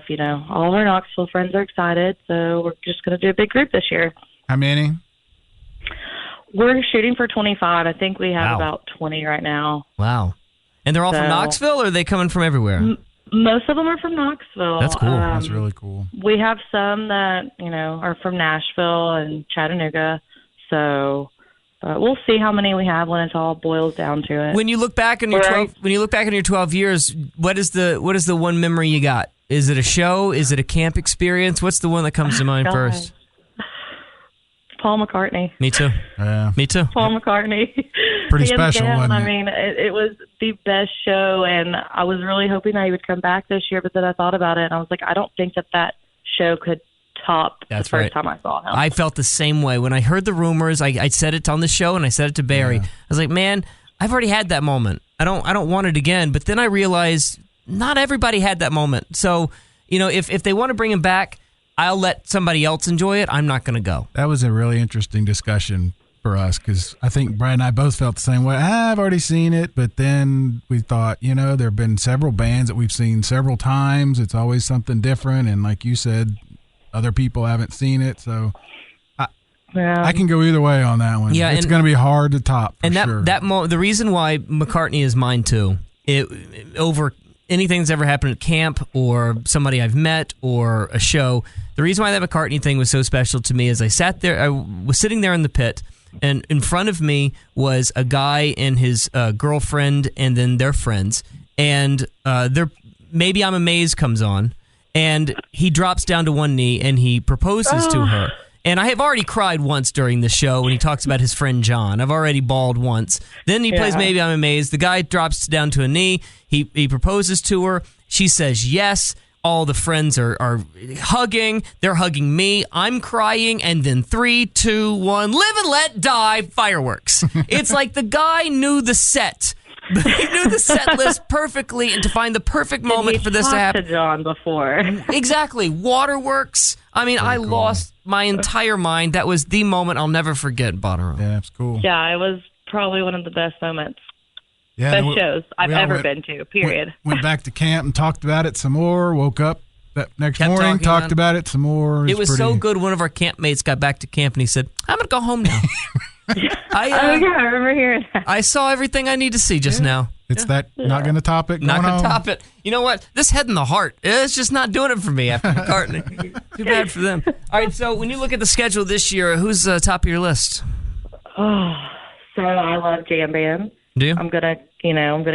all of our Knoxville friends are excited, so we're just going to do a big group this year. How many? We're shooting for 25. I think we have Wow. about 20 right now. Wow. And they're all from So- Knoxville, or are they coming from everywhere? Most of them are from Knoxville. That's cool. That's really cool. We have some that, are from Nashville and Chattanooga, so we'll see how many we have when it all boils down to it. When you look back on your Right. 12 years, what is the one memory you got? Is it a show? Is it a camp experience? What's the one that comes to mind God. first? Paul McCartney. Me too. Yeah. Me too. Paul McCartney. Pretty Hands special, down, wasn't it? I mean, it was the best show, and I was really hoping that he would come back this year, but then I thought about it, and I was like, I don't think that show could top That's the first right. time I saw him. I felt the same way. When I heard the rumors, I said it on the show, and I said it to Barry. Yeah. I was like, man, I've already had that moment. I don't want it again. But then I realized not everybody had that moment. So, if they want to bring him back, I'll let somebody else enjoy it. I'm not going to go. That was a really interesting discussion for us because I think Brad and I both felt the same way. I've already seen it, but then we thought, there have been several bands that we've seen several times. It's always something different. And like you said, other people haven't seen it. So I can go either way on that one. Yeah, it's and- going to be hard to top for And sure. the reason why McCartney is mine too, over anything that's ever happened at camp or somebody I've met or a show, the reason why that McCartney thing was so special to me is I was sitting there in the pit, and in front of me was a guy and his girlfriend and then their friends, and Maybe I'm Amazed comes on, and he drops down to one knee and he proposes to her. And I have already cried once during the show when he talks about his friend John. I've already bawled once. Then he plays Maybe I'm Amazed. The guy drops down to a knee. He proposes to her. She says yes. All the friends are hugging. They're hugging me. I'm crying. And then 3, 2, 1, live and let die, fireworks. It's like the guy knew the set. He knew the set list perfectly, and to find the perfect moment for this to happen. To John before. Exactly. Waterworks. I mean, I lost my entire mind. That was the moment I'll never forget in Bonnaroo. Yeah, it's cool. Yeah, it was probably one of the best moments. Yeah, Best we- shows I've we all ever went- been to, period. Went back to camp and talked about it some more. Woke up that next Kept morning, talking talked about it some more. It was pretty- so good. One of our campmates got back to camp and he said, I'm going to go home now. Oh, yeah, I remember hearing that. I saw everything I need to see just now. It's that not going to top it. Not going going to home. top it. You know what? This head in the heart, it's just not doing it for me after McCartney. Too bad for them. All right, so when you look at the schedule this year, who's top of your list? Oh, so I love jam band. Do you? I'm gonna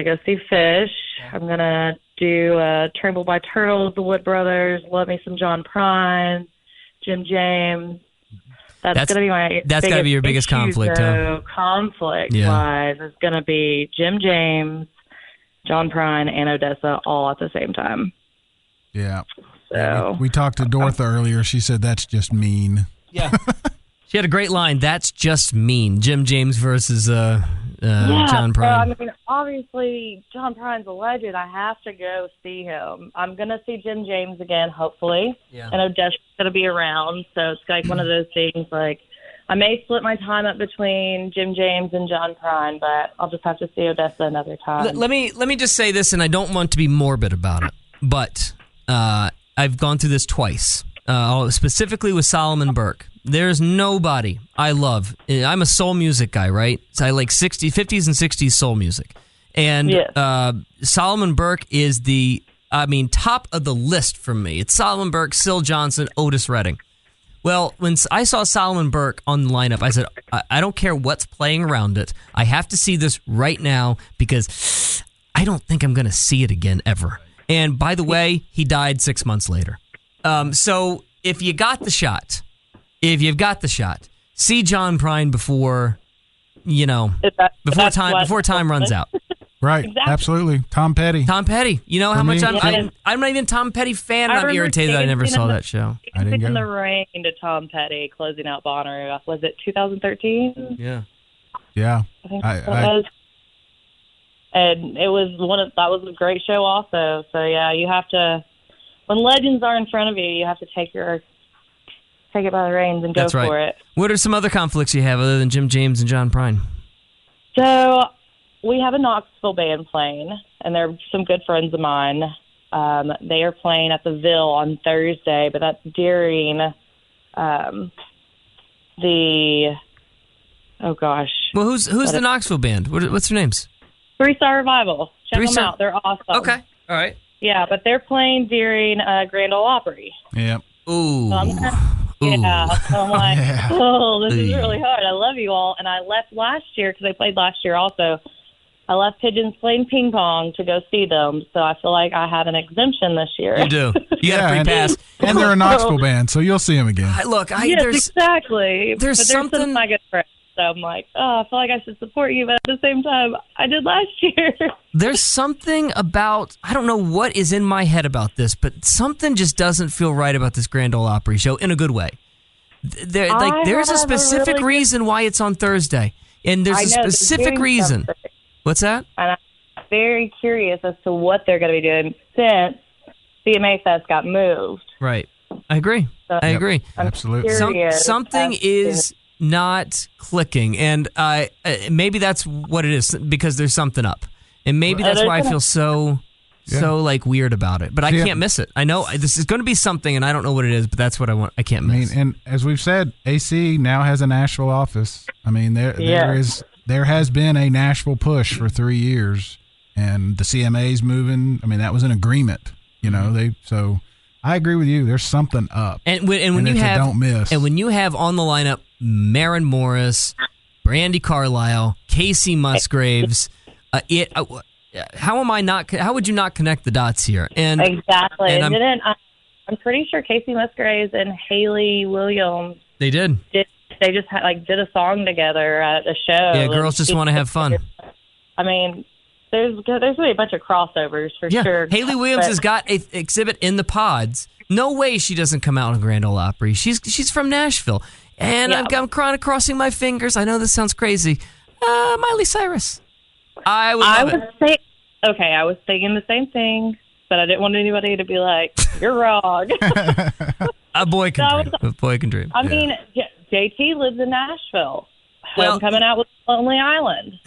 go see Fish. I'm gonna do Trampled by Turtles, the Wood Brothers. Love me some John Prine, Jim James. That's gonna be my. That's gotta be your biggest issue, conflict, though. Conflict wise, is gonna be Jim James, John Prine, and Odessa all at the same time. Yeah. So We talked to Dorotha earlier. She said that's just mean. Yeah. She had a great line. That's just mean. Jim James versus John So, Prine. I mean, obviously, John Prine's a legend. I have to go see him. I'm going to see Jim James again, hopefully. Yeah. And Odessa's going to be around. So it's like one of those things, like, I may split my time up between Jim James and John Prine, but I'll just have to see Odessa another time. Let me just say this, and I don't want to be morbid about it, but I've gone through this twice, specifically with Solomon Burke. There's nobody I love. I'm a soul music guy, right? So I like 50s and 60s soul music. And Solomon Burke is top of the list for me. It's Solomon Burke, Syl Johnson, Otis Redding. Well, when I saw Solomon Burke on the lineup, I said, I don't care what's playing around it. I have to see this right now because I don't think I'm going to see it again ever. And by the way, he died 6 months later. So if you've got the shot, see John Prine before time runs out. Right. Exactly. Absolutely. Tom Petty. Tom Petty. You know how much me, I'm not even a Tom Petty fan, and I I'm remember irritated that I never dancing saw in the- that show. I didn't in go. the rain to Tom Petty closing out Bonnaroo. Was it 2013? Yeah. Yeah. I think I- it was. And it was that was a great show also. So yeah, you have to, when legends are in front of you, you have to take it by the reins and go That's right. for it. What are some other conflicts you have other than Jim James and John Prine? So we have a Knoxville band playing, and they're some good friends of mine. They are playing at the Ville on Thursday, but that's during oh gosh. Well, who's the Knoxville band? What's their names? 3-Star Revival. Check them out. They're awesome. Okay. All right. Yeah, but they're playing during Grand Ole Opry. Yep. Ooh. So so I'm like, this is really hard. I love you all. And I left last year because they played last year also. I left Pigeons playing ping pong to go see them. So I feel like I have an exemption this year. You do. You got a free pass. And they're a Knoxville band, so you'll see them again. Yes, exactly. There's something. Some of my good friends. So I'm like, I feel like I should support you, but at the same time, I did last year. There's something about, I don't know what is in my head about this, but something just doesn't feel right about this Grand Ole Opry show in a good way. There's a specific reason why it's on Thursday, and there's a specific reason. Something. What's that? And I'm very curious as to what they're going to be doing since CMA Fest got moved. Right. I agree. I agree. Absolutely. Something is not clicking, and maybe that's what it is, because there's something up, and maybe that's why I feel so like weird about it, but I can't miss it. I know this is going to be something, and I don't know what it is, but that's what I want. I can't miss. And as we've said, AC now has a Nashville office. I mean, there has been a Nashville push for 3 years, and the CMA's moving. I mean, that was an agreement, so I agree with you. There's something up, and when you have don't miss, and when you have on the lineup Maren Morris, Brandi Carlile, Casey Musgraves, how would you not connect the dots here? And exactly. And I'm pretty sure Casey Musgraves and Haley Williams. They did. They just did a song together at a show. Yeah, girls just want to have fun. I mean, there's going to be a bunch of crossovers for sure. Haley Williams has got an exhibit in the pods. No way she doesn't come out on Grand Ole Opry. She's from Nashville. And I'm crossing my fingers. I know this sounds crazy. Miley Cyrus. I was thinking the same thing, but I didn't want anybody to be like, you're wrong. A boy can dream. I mean, JT lives in Nashville. I'm coming out with Lonely Island.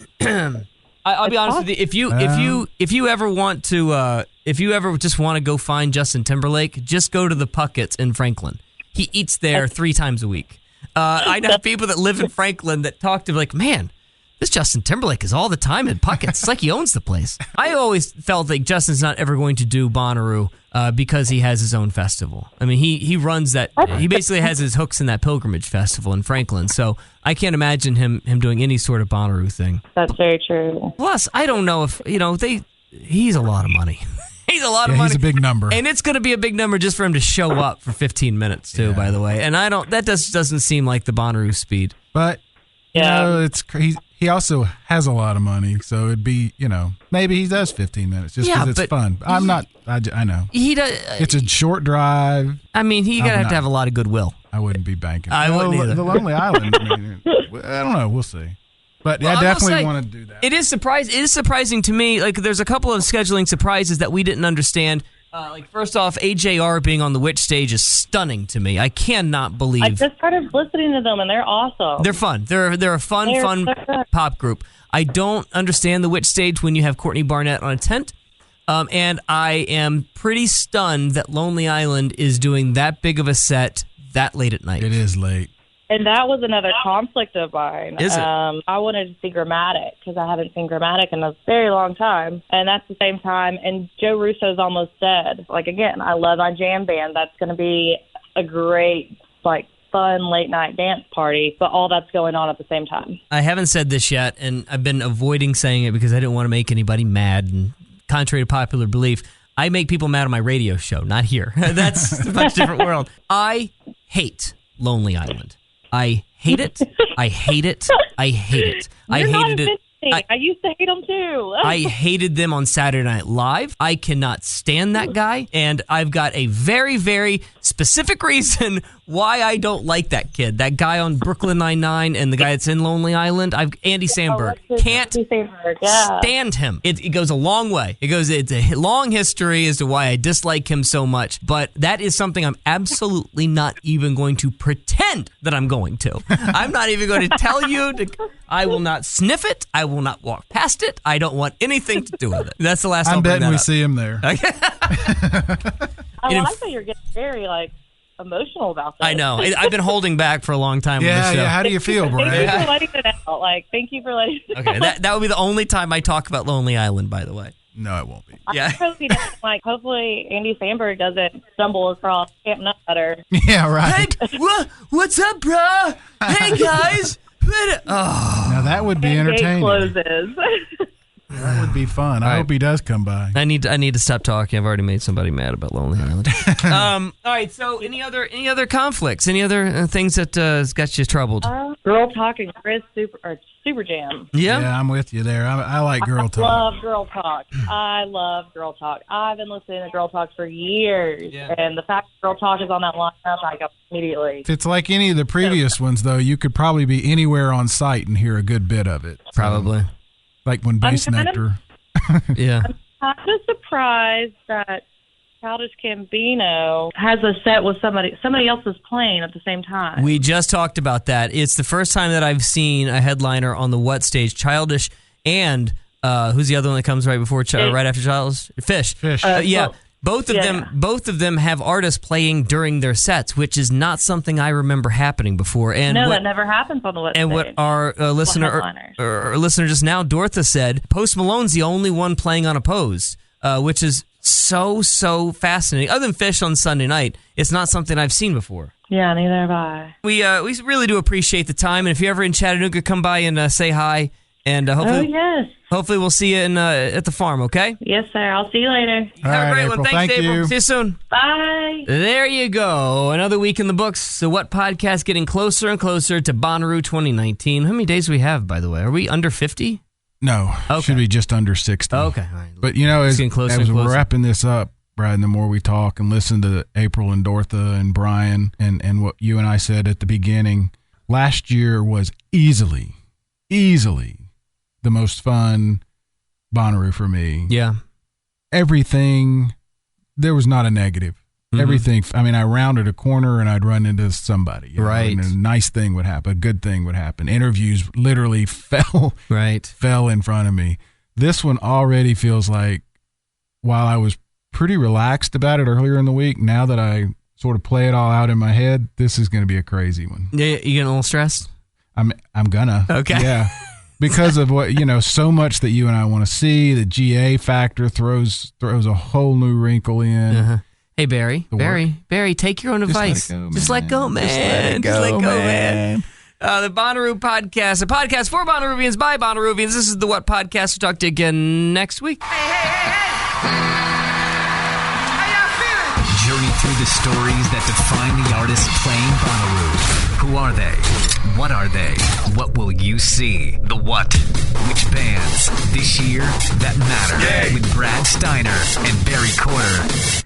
I'll be honest with you. If you ever want to, if you ever just want to go find Justin Timberlake, just go to the Puckett's in Franklin. He eats there 3 times a week. I know people that live in Franklin that talk to me like, man, this Justin Timberlake is all the time in Puckett's. It's like he owns the place. I always felt like Justin's not ever going to do Bonnaroo because he has his own festival. I mean, he runs that. He basically has his hooks in that pilgrimage festival in Franklin. So I can't imagine him doing any sort of Bonnaroo thing. That's very true. Plus, I don't know if, he's a lot of money. He's a lot of money. He's a big number. And it's going to be a big number just for him to show up for 15 minutes, too, by the way. And that doesn't seem like the Bonnaroo speed. But, it's crazy. He also has a lot of money, so it'd be, maybe he does 15 minutes just because it's fun. I know. He does. It's a short drive. I mean, he got to have a lot of goodwill. I wouldn't be banking. I wouldn't either. The Lonely Island, I don't know. We'll see. But I definitely want to do that. It is surprising to me. Like, there's a couple of scheduling surprises that we didn't understand. First off, AJR being on the Witch stage is stunning to me. I cannot believe. I just started listening to them, and they're awesome. They're fun. They're a fun pop group. I don't understand the Witch stage when you have Courtney Barnett on a tent. And I am pretty stunned that Lonely Island is doing that big of a set that late at night. It is late. And that was another conflict of mine. Is it? I wanted to see Grammatic because I haven't seen Grammatic in a very long time. And that's the same time. And Joe Russo's almost dead. Like, again, I love my jam band. That's going to be a great, fun late night dance party. But all that's going on at the same time. I haven't said this yet, and I've been avoiding saying it because I didn't want to make anybody mad. And contrary to popular belief, I make people mad on my radio show, not here. That's a much different world. I hate Lonely Island. I hate it. I hate it. I hate it. I hated it. I used to hate them too. I hated them on Saturday Night Live. I cannot stand that guy, and I've got a very, very specific reason why I don't like that kid. That guy on Brooklyn Nine-Nine and the guy that's in Lonely Island. Andy Samberg. Can't stand him. It goes a long way. It's a long history as to why I dislike him so much, but that is something I'm absolutely not even going to pretend that I'm going to. I'm not even going to tell you. I will not sniff it. I will not walk past it. I don't want anything to do with it. That's the last. I'm I'll bring betting that we up. see him there. I like that you're getting very emotional about this. I know. I've been holding back for a long time. Yeah, with this show. yeah. How do you feel, Thank you Brad? for letting it out. Thank you for letting it Okay, that would be the only time I talk about Lonely Island, by the way. No, it won't be. Yeah. Hopefully Andy Samberg doesn't stumble across Camp Nutbutter. Yeah, right. Hey, what's up, bro? Hey, guys. Now that would be Gate entertaining. closes. That would be fun. I hope he does come by. I need to stop talking. I've already made somebody mad about Lonely Island. All right. So, any other conflicts? Any other things that has got you troubled? Girl Talk and Chris Super Jam. Yeah, I'm with you there. I like girl talk. I love Girl Talk. I love Girl Talk. I've been listening to Girl Talk for years, and the fact that Girl Talk is on that lineup, I go immediately. If it's like any of the previous ones, though, you could probably be anywhere on site and hear a good bit of it. So, Probably. like when Bass I'm kind of- Nectar. Yeah. I'm kind of surprised that Childish Gambino has a set with somebody else is playing at the same time. We just talked about that. It's the first time that I've seen a headliner on the What stage, Childish and who's the other one that comes right before right after Childish? Fish. Yeah. Both of them have artists playing during their sets, which is not something I remember happening before. And that never happens on the What And stage. what our listener just now, Dortha, said, Post Malone's the only one playing unopposed, which is so fascinating. Other than Fish on Sunday night, it's not something I've seen before. Yeah, neither have I. We really do appreciate the time, and if you're ever in Chattanooga, come by and say hi, and hopefully we'll see you at the farm, okay? Yes, sir. I'll see you later. Have a great one. April, Thanks, thank April. you. See you soon. Bye. There you go. Another week in the books. The What Podcast getting closer and closer to Bonnaroo 2019. How many days do we have, by the way? Are we under 50? No, should be just under 60. Okay. All right. But, as getting closer as and we're closer. wrapping this up, Brad, the more we talk and listen to April and Dortha and Brian and what you and I said at the beginning, last year was easily the most fun Bonnaroo for me. Yeah. Everything, there was not a negative. Mm-hmm. Everything, I rounded a corner and I'd run into somebody. Right. And a nice thing would happen, a good thing would happen. Interviews literally fell in front of me. This one already feels like, while I was pretty relaxed about it earlier in the week, now that I sort of play it all out in my head, this is going to be a crazy one. Yeah, you getting a little stressed? I'm gonna. Okay. Yeah. Because of what, so much that you and I want to see. The GA factor throws a whole new wrinkle in. Uh-huh. Hey, Barry, take your own advice. Just let go, man. Just let go, man. The Bonnaroo Podcast, a podcast for Bonnaroovians by Bonnaroovians. This is the What Podcast. We'll talk to you again next week. Journey through the stories that define the artists playing Bonnaroo. Who are they? What are they? What will you see? The what? Which bands this year that matter? With Brad Steiner and Barry Corder.